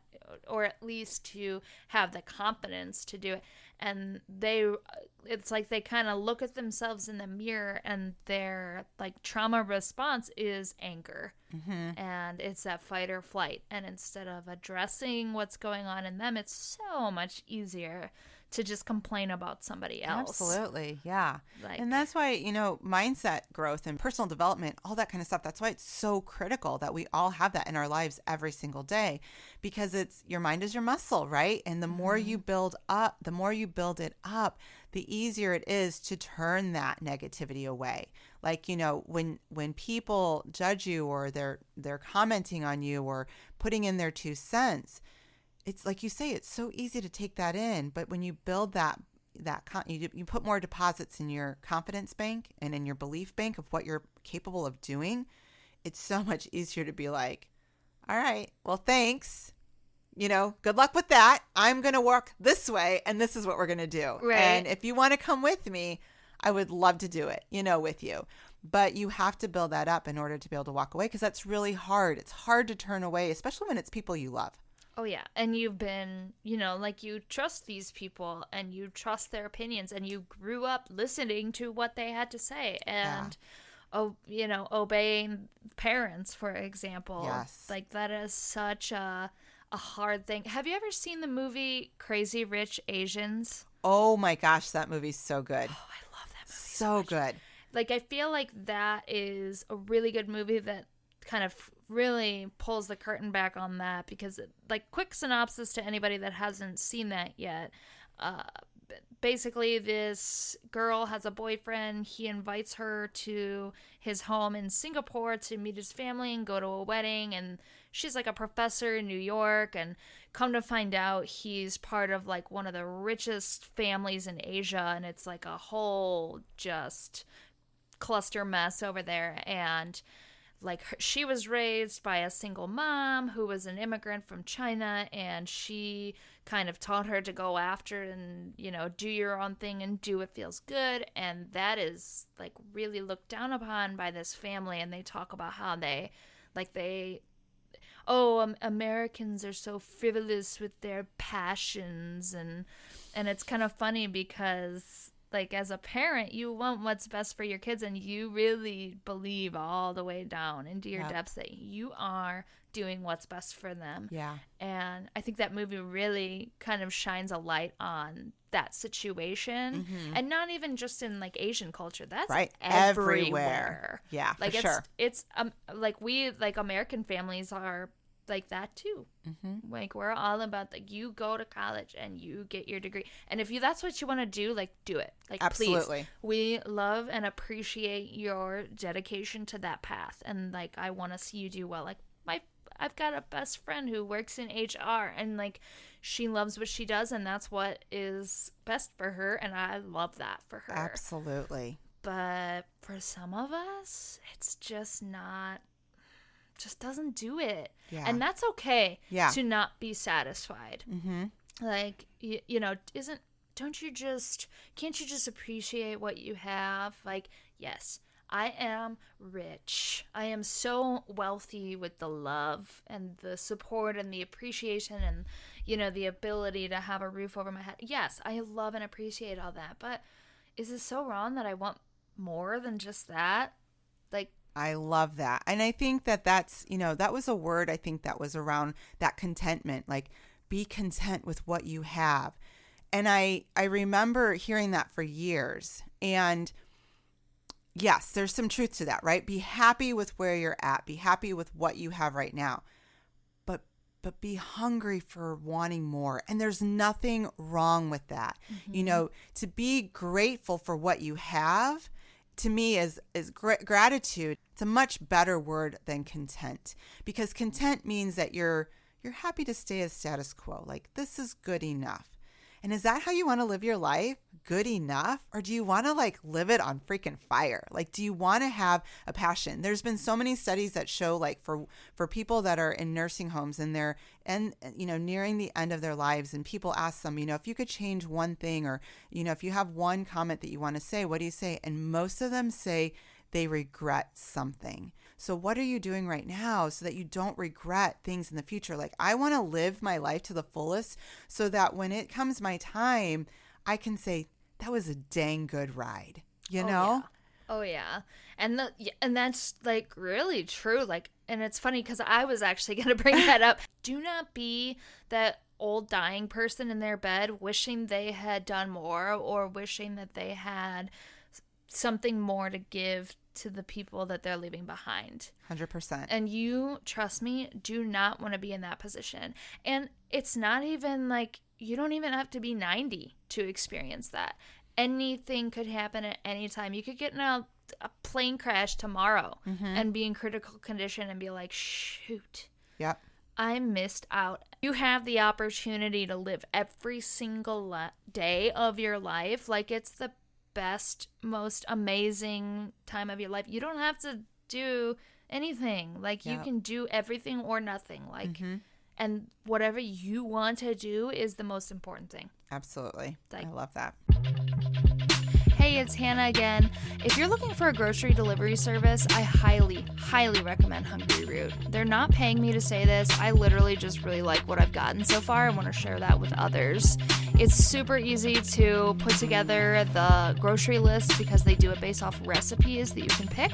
or at least to have the confidence to do it. And it's like they kind of look at themselves in the mirror, and their like trauma response is anger. And it's that fight or flight. And instead of addressing what's going on in them, it's so much easier to just complain about somebody else. Absolutely. Yeah. Like, and that's why, mindset growth and personal development, all that kind of stuff, that's why it's so critical that we all have that in our lives every single day, because your mind is your muscle, right? And the more you build it up, the easier it is to turn that negativity away. Like, when people judge you or they're commenting on you or putting in their 2 cents, it's like you say, it's so easy to take that in. But when you build you put more deposits in your confidence bank and in your belief bank of what you're capable of doing, it's so much easier to be like, all right, well, thanks. Good luck with that. I'm going to work this way, and this is what we're going to do. Right. And if you want to come with me, I would love to do it, with you. But you have to build that up in order to be able to walk away, because that's really hard. It's hard to turn away, especially when it's people you love. Oh, yeah. And you've been, like you trust these people and you trust their opinions, and you grew up listening to what they had to say and, obeying parents, for example. Yes. Like that is such a hard thing. Have you ever seen the movie Crazy Rich Asians? Oh my gosh, that movie's so good. Oh, I love that movie. So good. Like, I feel like that is a really good movie that kind of really pulls the curtain back on that, because quick synopsis to anybody that hasn't seen that yet. Basically, this girl has a boyfriend. He invites her to his home in Singapore to meet his family and go to a wedding. And she's like a professor in New York. And come to find out, he's part of like one of the richest families in Asia. And it's like a whole just cluster mess over there. And like, she was raised by a single mom who was an immigrant from China, and she kind of taught her to go after and, do your own thing and do what feels good. And that is like really looked down upon by this family. And they talk about how Americans are so frivolous with their passions. And it's kind of funny because, like, as a parent, you want what's best for your kids, and you really believe all the way down into your depths that you are doing what's best for them. Yeah. And I think that movie really kind of shines a light on that situation. And not even just in like Asian culture. That's right. Everywhere. Yeah, like for sure. It's like American families are like that too. Like, we're all about like, you go to college and you get your degree, and if that's what you want to do, like, do it. Like, absolutely. Please, we love and appreciate your dedication to that path, and like, I want to see you do well. Like, I've got a best friend who works in HR, and like, she loves what she does, and that's what is best for her, and I love that for her. Absolutely. But for some of us, it's just doesn't do it. Yeah. And that's okay. Yeah. To not be satisfied. Like, can't you just appreciate what you have? Like, yes, I am rich. I am so wealthy with the love and the support and the appreciation and, the ability to have a roof over my head. Yes, I love and appreciate all that. But is it so wrong that I want more than just that? Like, I love that. And I think that's, that was a word, I think, that was around that contentment, like, be content with what you have. And I remember hearing that for years. And yes, there's some truth to that, right? Be happy with where you're at. Be happy with what you have right now. But be hungry for wanting more. And there's nothing wrong with that. To be grateful for what you have, to me, is gratitude. It's a much better word than content, because content means that you're happy to stay as status quo. Like, this is good enough. And is that how you want to live your life? Good enough? Or do you want to like live it on freaking fire? Like, do you want to have a passion? There's been so many studies that show like for people that are in nursing homes and they're nearing the end of their lives, and people ask them, if you could change one thing, or, if you have one comment that you want to say, what do you say? And most of them say they regret something. So what are you doing right now so that you don't regret things in the future? Like, I want to live my life to the fullest so that when it comes my time, I can say, that was a dang good ride, you know? Yeah. Oh, yeah. And that's like really true. Like, and it's funny because I was actually going to bring that up. Do not be that old dying person in their bed wishing they had done more, or wishing that they had something more to give to the people that they're leaving behind. 100%. And you, trust me, do not want to be in that position. And it's not even like, you don't even have to be 90 to experience that. Anything could happen at any time. You could get in a plane crash tomorrow and be in critical condition and be like, shoot. Yep. I missed out. You have the opportunity to live every single day of your life like it's the best, most amazing time of your life. You don't have to do anything. Like, you can do everything or nothing. Like, and whatever you want to do is the most important thing. Absolutely. Like, I love that. Hey, it's Hannah again. If you're looking for a grocery delivery service, I highly, highly recommend Hungry Root. They're not paying me to say this. I literally just really like what I've gotten so far. I want to share that with others. It's super easy to put together the grocery list because they do it based off recipes that you can pick.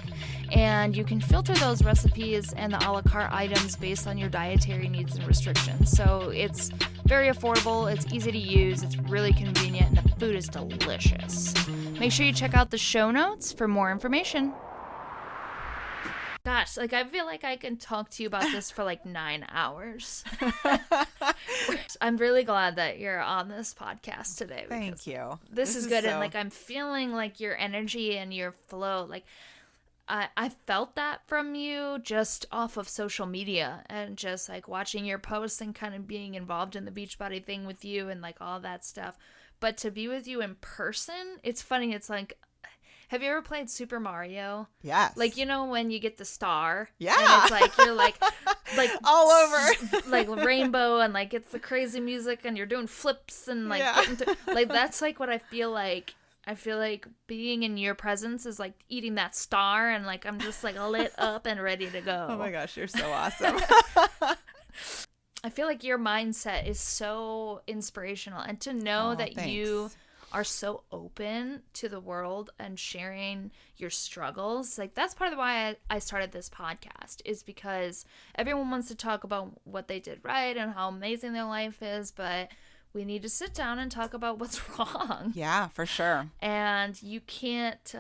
And you can filter those recipes and the a la carte items based on your dietary needs and restrictions. So it's very affordable, it's easy to use, it's really convenient, and the food is delicious. Make sure you check out the show notes for more information. Gosh, like, I feel like I can talk to you about this for like 9 hours. I'm really glad that you're on this podcast today. Thank you. This is good. And like, I'm feeling like your energy and your flow. Like, I felt that from you just off of social media and just like watching your posts and kind of being involved in the Beachbody thing with you and like all that stuff. But to be with you in person, it's funny. It's like, have you ever played Super Mario? Yes. Like, when you get the star. Yeah. And it's like, you're like all over. Like rainbow, and like it's the crazy music and you're doing flips and like getting to, like, that's like what I feel like. I feel like being in your presence is like eating that star, and like I'm just like lit up and ready to go. Oh my gosh, you're so awesome. I feel like your mindset is so inspirational, and to know that thanks. you are so open to the world and sharing your struggles. Like, that's part of why I started this podcast, is because everyone wants to talk about what they did right and how amazing their life is, but we need to sit down and talk about what's wrong. Yeah, for sure. And you can't,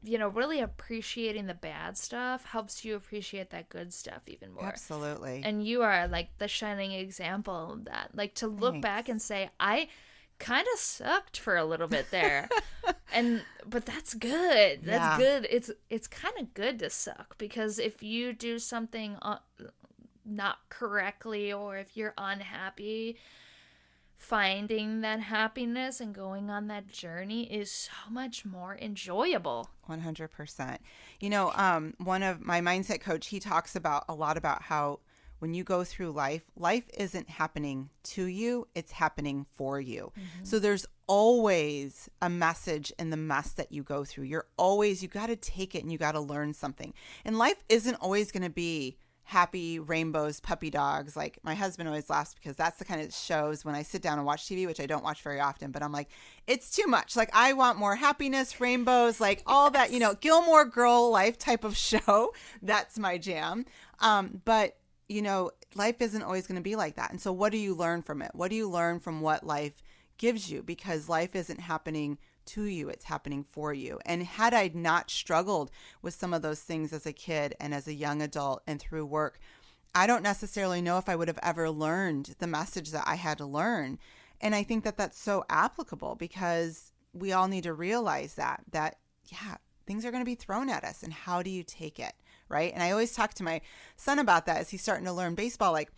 really appreciating the bad stuff helps you appreciate that good stuff even more. Absolutely. And you are like the shining example of that. Like, to look Thanks. back and say, I kind of sucked for a little bit there. But that's good. That's good. It's kind of good to suck, because if you do something not correctly, or if you're unhappy, finding that happiness and going on that journey is so much more enjoyable. 100%. One of my mindset coach, he talks a lot about how when you go through life isn't happening to you, it's happening for you. Mm-hmm. So there's always a message in the mess that you go through. You got to take it and you got to learn something. And life isn't always going to be happy rainbows, puppy dogs. Like, my husband always laughs because that's the kind of shows when I sit down and watch TV, which I don't watch very often, but I'm like, it's too much. Like, I want more happiness, rainbows, like all that, Gilmore Girl life type of show. That's my jam. But life isn't always going to be like that. And so what do you learn from it? What do you learn from what life gives you? Because life isn't happening to you, it's happening for you. And had I not struggled with some of those things as a kid and as a young adult and through work, I don't necessarily know if I would have ever learned the message that I had to learn. And I think that that's so applicable, because we all need to realize that things are going to be thrown at us, and how do you take it? Right. And I always talk to my son about that as he's starting to learn baseball. Like,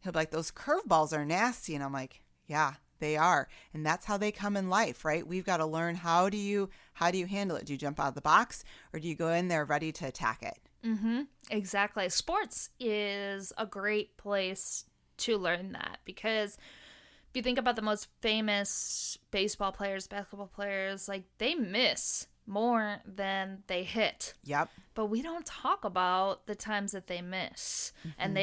he'll be like, those curveballs are nasty. And I'm like, yeah, They are. And that's how they come in life, right? We've got to learn how do you handle it? Do you jump out of the box or do you go in there ready to attack it? Mm-hmm. Exactly. Sports is a great place to learn that, because if you think about the most famous baseball players, basketball players, like, they miss more than they hit. Yep. But we don't talk about the times that they miss. And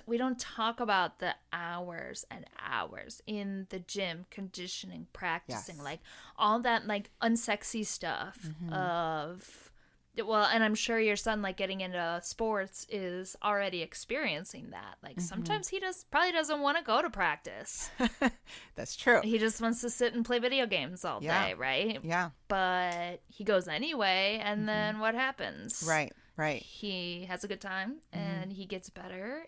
we don't talk about the hours and hours in the gym, conditioning, practicing, like all that, like, unsexy stuff of, well, and I'm sure your son, like, getting into sports is already experiencing that. Like, sometimes he probably doesn't want to go to practice. That's true. He just wants to sit and play video games all day, right? Yeah. But he goes anyway, and then what happens? Right. He has a good time, and he gets better,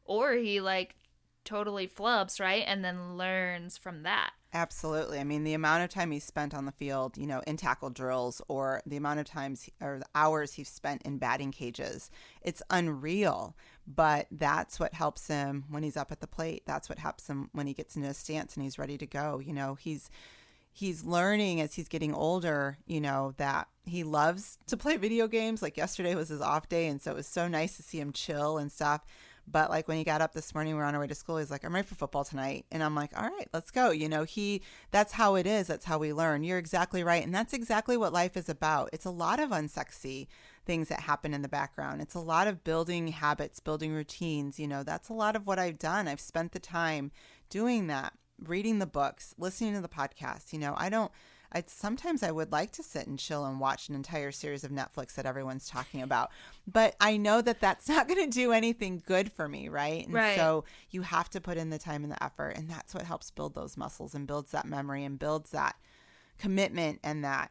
or he, like, totally flubs, right? And then learns from that. Absolutely. I mean, the amount of time he spent on the field, in tackle drills, or the amount of times or the hours he's spent in batting cages, it's unreal. But that's what helps him when he's up at the plate. That's what helps him when he gets into his stance and he's ready to go. He's learning as he's getting older, that he loves to play video games. Like, yesterday was his off day, and so it was so nice to see him chill and stuff. But, like, when he got up this morning, we were on our way to school, he's like, I'm ready for football tonight. And I'm like, all right, let's go. That's how it is. That's how we learn. You're exactly right. And that's exactly what life is about. It's a lot of unsexy things that happen in the background. It's a lot of building habits, building routines. That's a lot of what I've done. I've spent the time doing that, reading the books, listening to the podcasts. Sometimes I would like to sit and chill and watch an entire series of Netflix that everyone's talking about, but I know that that's not going to do anything good for me, right? And so you have to put in the time and the effort, and that's what helps build those muscles and builds that memory and builds that commitment and that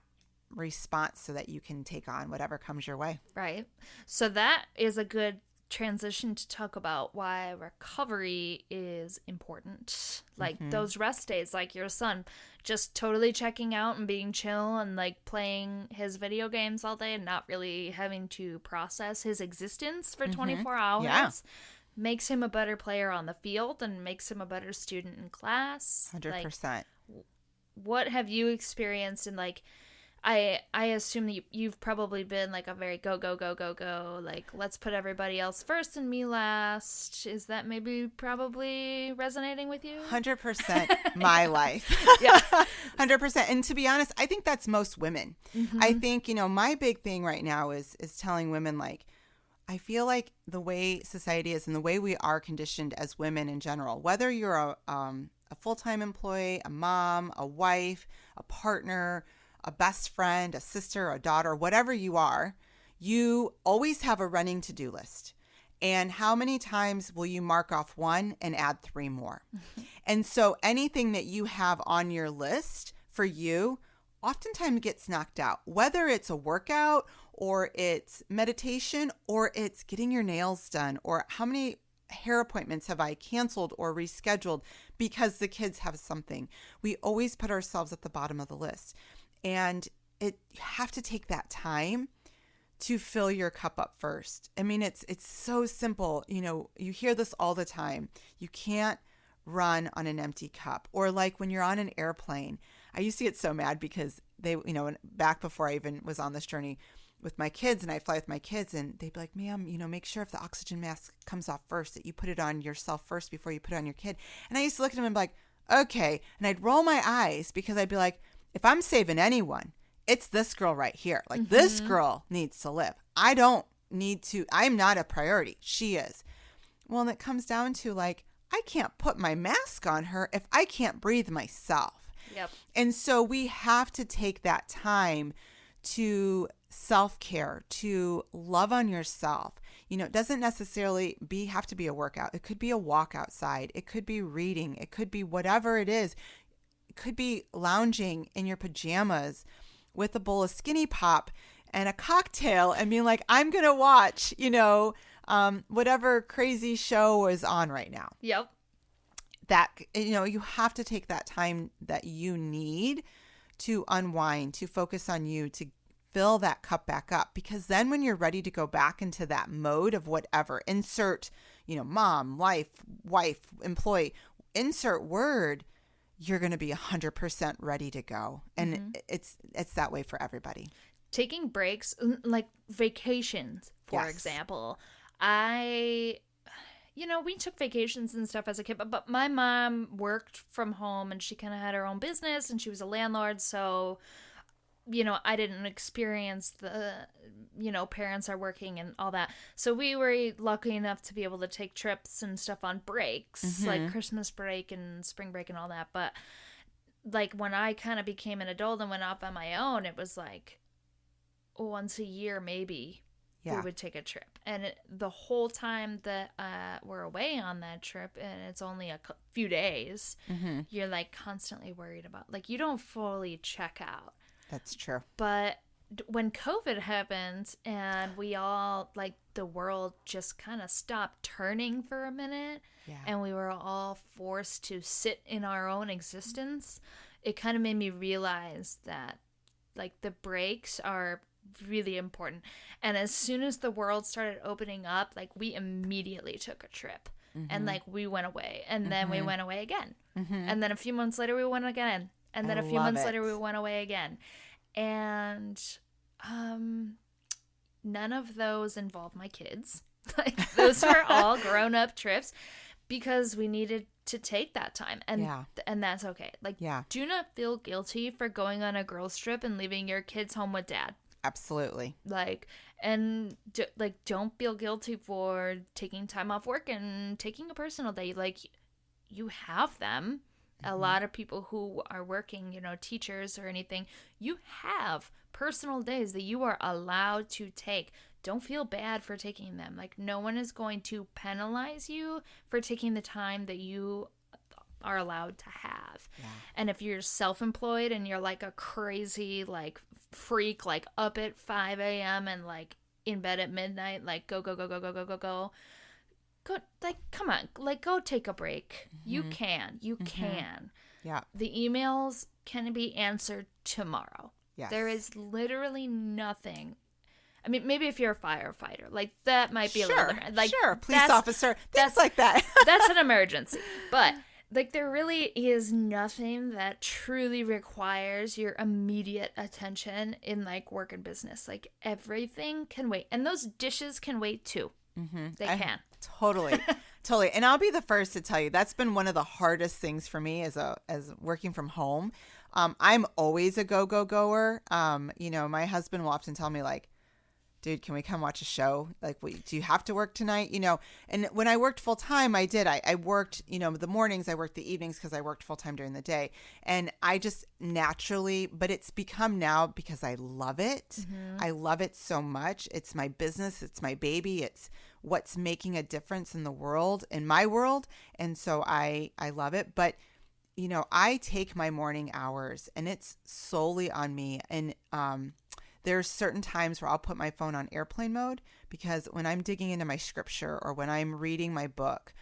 response so that you can take on whatever comes your way. Right. So that is a good transition to talk about why recovery is important. Like, those rest days, like your son just totally checking out and being chill and, like, playing his video games all day and not really having to process his existence for 24 hours makes him a better player on the field and makes him a better student in class. 100%. Like, what have you experienced in, like, I assume that you've probably been, like, a very go, like, let's put everybody else first and me last. Is that maybe probably resonating with you? 100% my life. Yeah. 100%. And to be honest, I think that's most women. I think, my big thing right now is telling women, like, I feel like the way society is and the way we are conditioned as women in general, whether you're a full-time employee, a mom, a wife, a partner, a best friend, a sister, a daughter, whatever you are, you always have a running to-do list. And how many times will you mark off one and add 3 more? And so anything that you have on your list for you oftentimes gets knocked out, whether it's a workout or it's meditation or it's getting your nails done, or how many hair appointments have I canceled or rescheduled because the kids have something. We always put ourselves at the bottom of the list. And you have to take that time to fill your cup up first. I mean, it's so simple. You hear this all the time. You can't run on an empty cup. Or like when you're on an airplane. I used to get so mad because they, back before I even was on this journey with my kids, and I fly with my kids, and they'd be like, ma'am, make sure if the oxygen mask comes off first, that you put it on yourself first before you put it on your kid. And I used to look at them and be like, okay. And I'd roll my eyes because I'd be like, if I'm saving anyone, it's this girl right here. Like, this girl needs to live. I don't need to. I'm not a priority. She is. Well, and it comes down to, like, I can't put my mask on her if I can't breathe myself. Yep. And so we have to take that time to self-care, to love on yourself. It doesn't necessarily have to be a workout. It could be a walk outside. It could be reading. It could be whatever it is. Could be lounging in your pajamas with a bowl of Skinny Pop and a cocktail and being like, I'm going to watch, whatever crazy show is on right now. Yep. That, you have to take that time that you need to unwind, to focus on you, to fill that cup back up. Because then when you're ready to go back into that mode of whatever, insert, mom, wife, employee, insert word, you're going to be 100% ready to go. And it's that way for everybody. Taking breaks, like vacations, for example. We took vacations and stuff as a kid, but my mom worked from home and she kind of had her own business and she was a landlord. So, I didn't experience the, parents are working and all that. So we were lucky enough to be able to take trips and stuff on breaks, like Christmas break and spring break and all that. But like when I kind of became an adult and went off on my own, it was like once a year, maybe. We would take a trip. And the whole time that we're away on that trip, and it's only a few days, you're like constantly worried about, like, you don't fully check out. That's true. But when COVID happened and we all, like, the world just kind of stopped turning for a minute and we were all forced to sit in our own existence, it kind of made me realize that, like, the breaks are really important. And as soon as the world started opening up, like, we immediately took a trip and like we went away and then we went away again and then a few months later we went again and then a few months later we went away again. And none of those involved my kids. Like, those were all grown-up trips because we needed to take that time, and that's okay. Like, do not feel guilty for going on a girls' trip and leaving your kids home with dad. Absolutely. Like, and don't feel guilty for taking time off work and taking a personal day. Like, you have them. A lot of people who are working, teachers or anything, you have personal days that you are allowed to take. Don't feel bad for taking them. Like, no one is going to penalize you for taking the time that you are allowed to have. Yeah. And if you're self-employed and you're like a crazy, like, freak, like up at 5 a.m. and like in bed at midnight, like go, like, come on, like, go take a break. You can. Yeah. The emails can be answered tomorrow. Yes. There is literally nothing. I mean, maybe if you're a firefighter, like, that might be a little different. Like, police officer, things like that. That's an emergency. But, like, there really is nothing that truly requires your immediate attention in, like, work and business. Like, everything can wait. And those dishes can wait, too. They can. Totally. And I'll be the first to tell you, that's been one of the hardest things for me as working from home. I'm always a goer. My husband will often tell me, like, dude, can we come watch a show? Like, do you have to work tonight? And when I worked full time, I did. I worked, the mornings, I worked the evenings because I worked full time during the day. And I just naturally, but it's become now because I love it. I love it so much. It's my business. It's my baby. It's what's making a difference in the world, in my world. And so I love it. But, I take my morning hours and it's solely on me. And, there's certain times where I'll put my phone on airplane mode because when I'm digging into my scripture or when I'm reading my book,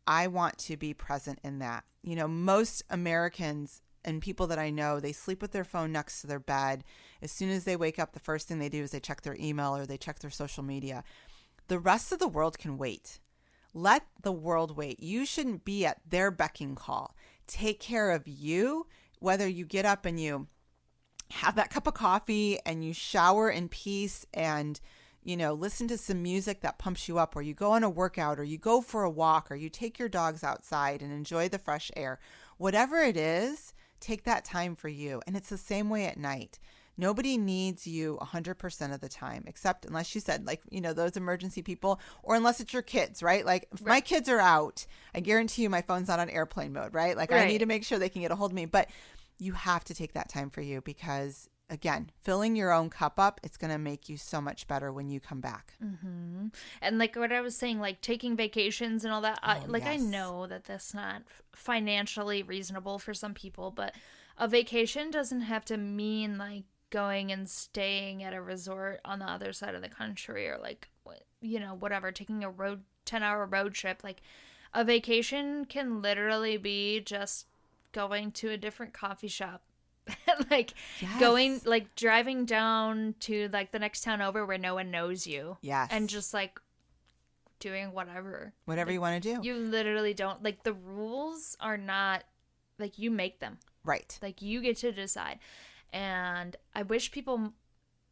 I want to be present in that. Most Americans and people that I know, they sleep with their phone next to their bed. As soon as they wake up, the first thing they do is they check their email or they check their social media. The rest of the world can wait. Let the world wait. You shouldn't be at their beck and call. Take care of you, whether you get up and you have that cup of coffee and you shower in peace and, listen to some music that pumps you up, or you go on a workout, or you go for a walk, or you take your dogs outside and enjoy the fresh air. Whatever it is, take that time for you. And it's the same way at night. Nobody needs you 100% of the time, except unless you said, like, those emergency people, or unless it's your kids, right? Like, if my kids are out, I guarantee you my phone's not on airplane mode, right? Like, I need to make sure they can get a hold of me. But you have to take that time for you because, again, filling your own cup up, it's going to make you so much better when you come back. And like what I was saying, like taking vacations and all that, I know that that's not financially reasonable for some people, but a vacation doesn't have to mean like going and staying at a resort on the other side of the country or like, whatever, taking a 10-hour road trip. Like, a vacation can literally be just going to a different coffee shop, like going, like driving down to like the next town over where no one knows you. Yes. And just like doing whatever like, you want to do. You literally don't, like, the rules are not like you make them. Right. Like you get to decide. And I wish people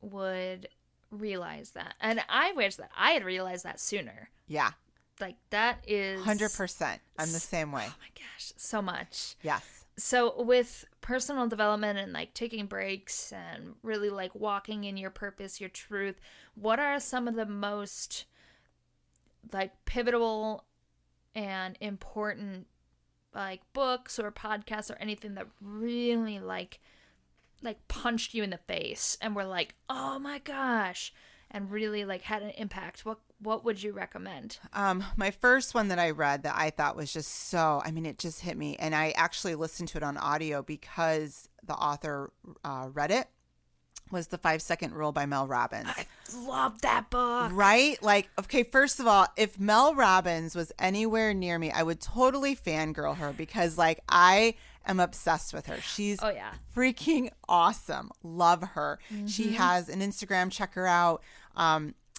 would realize that. And I wish that I had realized that sooner. Yeah. Like that is 100%. I'm the same way. Oh my gosh, so much. Yes. So with personal development and like taking breaks and really like walking in your purpose, your truth, what are some of the most like pivotal and important like books or podcasts or anything that really like punched you in the face and were like, oh my gosh, and really like had an impact? What would you recommend? My first one that I read that I thought was just it just hit me. And I actually listened to it on audio because the author read it, was The 5-Second Rule by Mel Robbins. I love that book. Right? Like, okay, first of all, if Mel Robbins was anywhere near me, I would totally fangirl her because like I am obsessed with her. She's freaking awesome. Love her. Mm-hmm. She has an Instagram, check her out.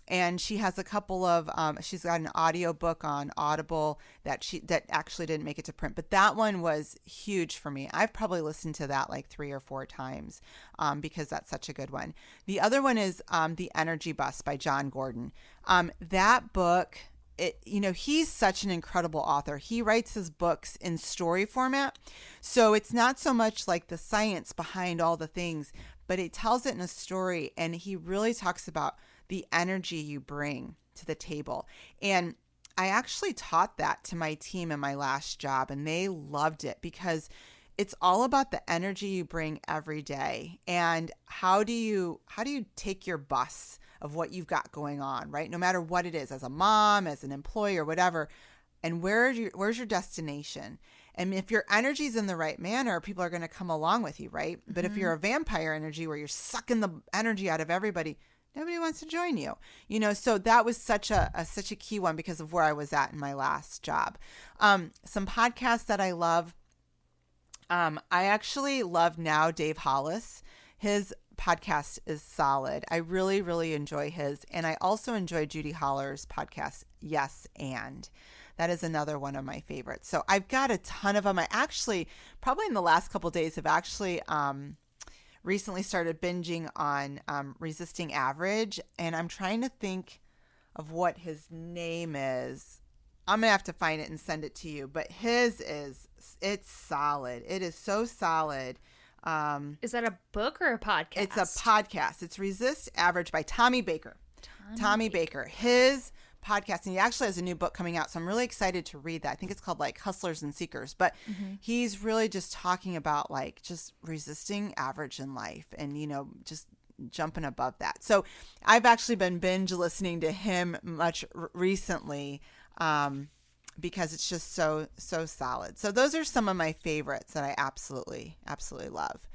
And she has a couple of, she's got an audio book on Audible that actually didn't make it to print, but that one was huge for me. I've probably listened to that like 3 or 4 times because that's such a good one. The other one is The Energy Bus by John Gordon. That book, he's such an incredible author. He writes his books in story format. So it's not so much like the science behind all the things, but he tells it in a story, and he really talks about the energy you bring to the table. And I actually taught that to my team in my last job, and they loved it because it's all about the energy you bring every day. And how do you take your bus of what you've got going on, right? No matter what it is, as a mom, as an employee or whatever, and where's your destination? And if your energy's in the right manner, people are going to come along with you, right? Mm-hmm. But if you're a vampire energy where you're sucking the energy out of everybody, nobody wants to join you, so that was such a key one because of where I was at in my last job. Some podcasts that I love. I actually love now Dave Hollis. His podcast is solid. I really, really enjoy his. And I also enjoy Judy Holler's podcast, Yes And. That is another one of my favorites. So I've got a ton of them. I actually, probably in the last couple of days, have actually recently started binging on Resisting Average, and I'm trying to think of what his name is. I'm going to have to find it and send it to you, but it's solid. It is so solid. Is that a book or a podcast? It's a podcast. It's Resist Average by Tommy Baker. Tommy Baker. His podcast, and he actually has a new book coming out, so I'm really excited to read that. I think it's called like Hustlers and Seekers, but he's really just talking about like just resisting average in life and just jumping above that. So I've actually been binge listening to him much recently because it's just so solid. So those are some of my favorites that I absolutely love.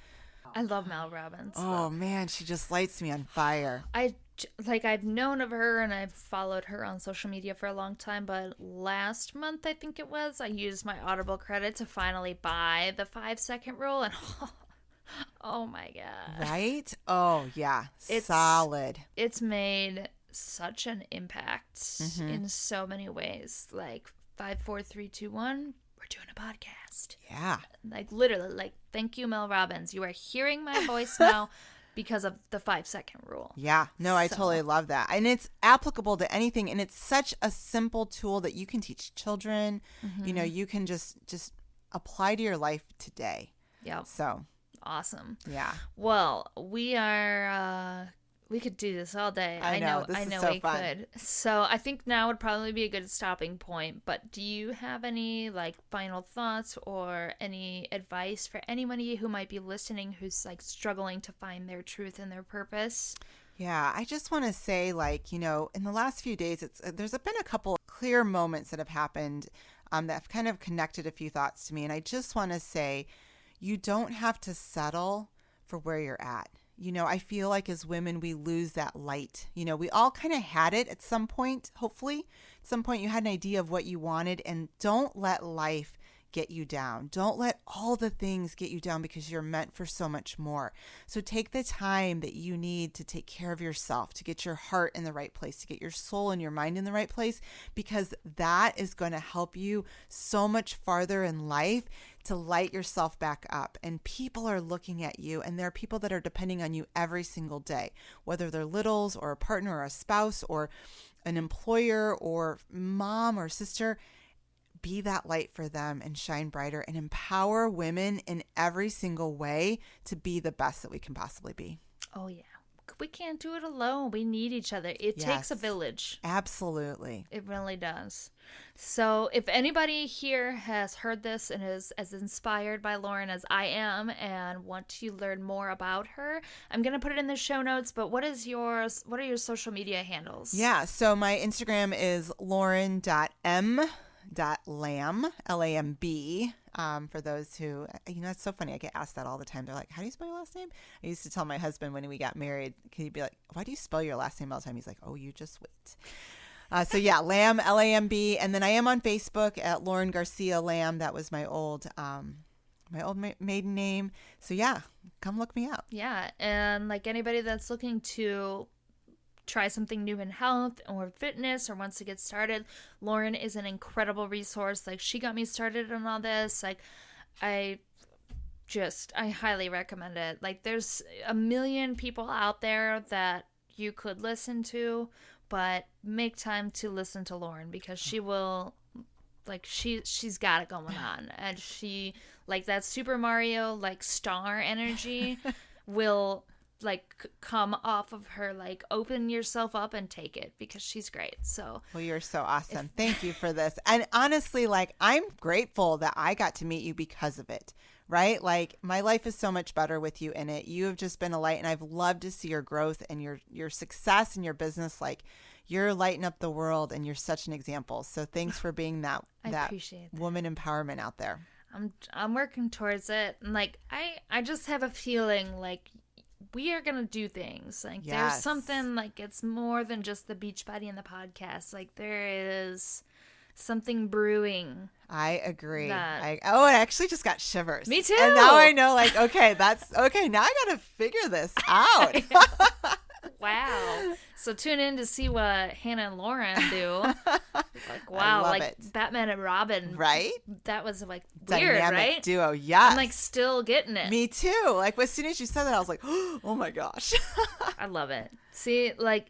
I love Mel Robbins. Oh man, she just lights me on fire. I've known of her and I've followed her on social media for a long time, but last month, I think it was, I used my Audible credit to finally buy the 5-Second Rule, and oh my God. Right? Oh yeah. Solid. It's made such an impact in so many ways. Like 5, 4, 3, 2, 1. We're doing a podcast. Yeah. Like literally, like, thank you, Mel Robbins. You are hearing my voice now because of the 5-Second Rule. Yeah. No, I totally love that. And it's applicable to anything. And it's such a simple tool that you can teach children. You can just apply to your life today. Yep. So. Awesome. Yeah. Well, we could do this all day. I know we could. So I think now would probably be a good stopping point. But do you have any like final thoughts or any advice for anybody who might be listening who's like struggling to find their truth and their purpose? Yeah, I just want to say, like, in the last few days, there's been a couple clear moments that have happened that have kind of connected a few thoughts to me. And I just want to say, you don't have to settle for where you're at. I feel like as women, we lose that light. We all kind of had it at some point, hopefully. At some point, you had an idea of what you wanted, and don't let life get you down. Don't let all the things get you down because you're meant for so much more. So take the time that you need to take care of yourself, to get your heart in the right place, to get your soul and your mind in the right place, because that is going to help you so much farther in life to light yourself back up. And people are looking at you, and there are people that are depending on you every single day, whether they're littles or a partner or a spouse or an employer or mom or sister. Be that light for them and shine brighter and empower women in every single way to be the best that we can possibly be. Oh, yeah. We can't do it alone. We need each other. It takes a village. Absolutely. It really does. So if anybody here has heard this and is as inspired by Lauren as I am and want to learn more about her, I'm going to put it in the show notes, but what are your social media handles? Yeah. So my Instagram is lauren.m.lamb, Lamb. For those who, it's so funny. I get asked that all the time. They're like, how do you spell your last name? I used to tell my husband when we got married, he'd be like, why do you spell your last name all the time? He's like, oh, you just wait. So yeah, Lamb, Lamb. And then I am on Facebook at Lauren Garcia Lamb. That was my old maiden name. So yeah, come look me up. Yeah. And like anybody that's looking to try something new in health or fitness or wants to get started, Lauren is an incredible resource. Like, she got me started on all this. Like, I highly recommend it. Like, there's a million people out there that you could listen to, but make time to listen to Lauren, because she will, like, she's got it going on, and she, like, that Super Mario, like, star energy will like come off of her. Like, open yourself up and take it, because she's great. So, well, you're so awesome. Thank you for this. And honestly, like, I'm grateful that I got to meet you because of it, right? Like, my life is so much better with you in it. You have just been a light, and I've loved to see your growth and your success in your business. Like, you're lighting up the world, and you're such an example. So thanks for being that woman empowerment out there. I'm working towards it. And like, I just have a feeling like we are going to do things. Like, there's something, like, it's more than just the Beachbody and the podcast. Like, there is something brewing. I agree. I actually just got shivers. Me too. And now I know, like, okay, now I got to figure this out. Wow. So tune in to see what Hannah and Lauren do. Like, wow, like it. Batman and Robin. Right? That was like weird, dynamic right? Duo, yes. I'm like still getting it. Me too. Like, as soon as you said that, I was like, oh my gosh. I love it. See, like,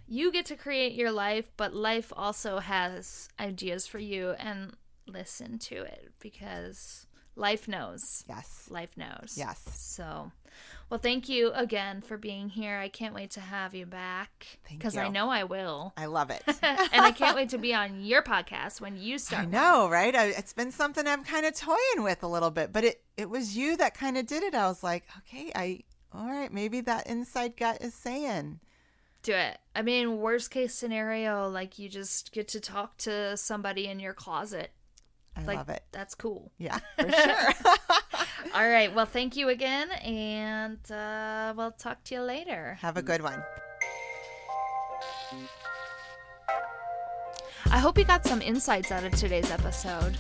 you get to create your life, but life also has ideas for you, and listen to it, because life knows. Yes. Life knows. Yes. So, well, thank you again for being here. I can't wait to have you back, because I know I will. I love it. And I can't wait to be on your podcast when you start. I know, right? It's been something I'm kind of toying with a little bit, but it was you that kind of did it. I was like, okay, all right, maybe that inside gut is saying. Do it. I mean, worst case scenario, like, you just get to talk to somebody in your closet. I love it. That's cool. Yeah, for sure. All right. Well, thank you again, and we'll talk to you later. Have a good one. I hope you got some insights out of today's episode.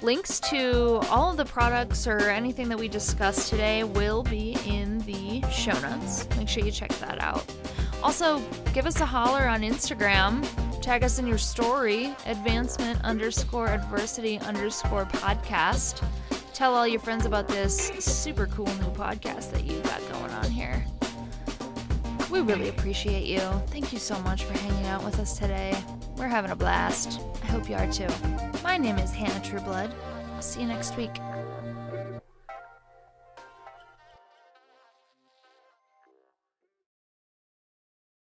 Links to all of the products or anything that we discussed today will be in the show notes. Make sure you check that out. Also, give us a holler on Instagram. Tag us in your story, advancement_adversity_podcast. Tell all your friends about this super cool new podcast that you got going on here. We really appreciate you. Thank you so much for hanging out with us today. We're having a blast. I hope you are too. My name is Hannah Trueblood. I'll see you next week.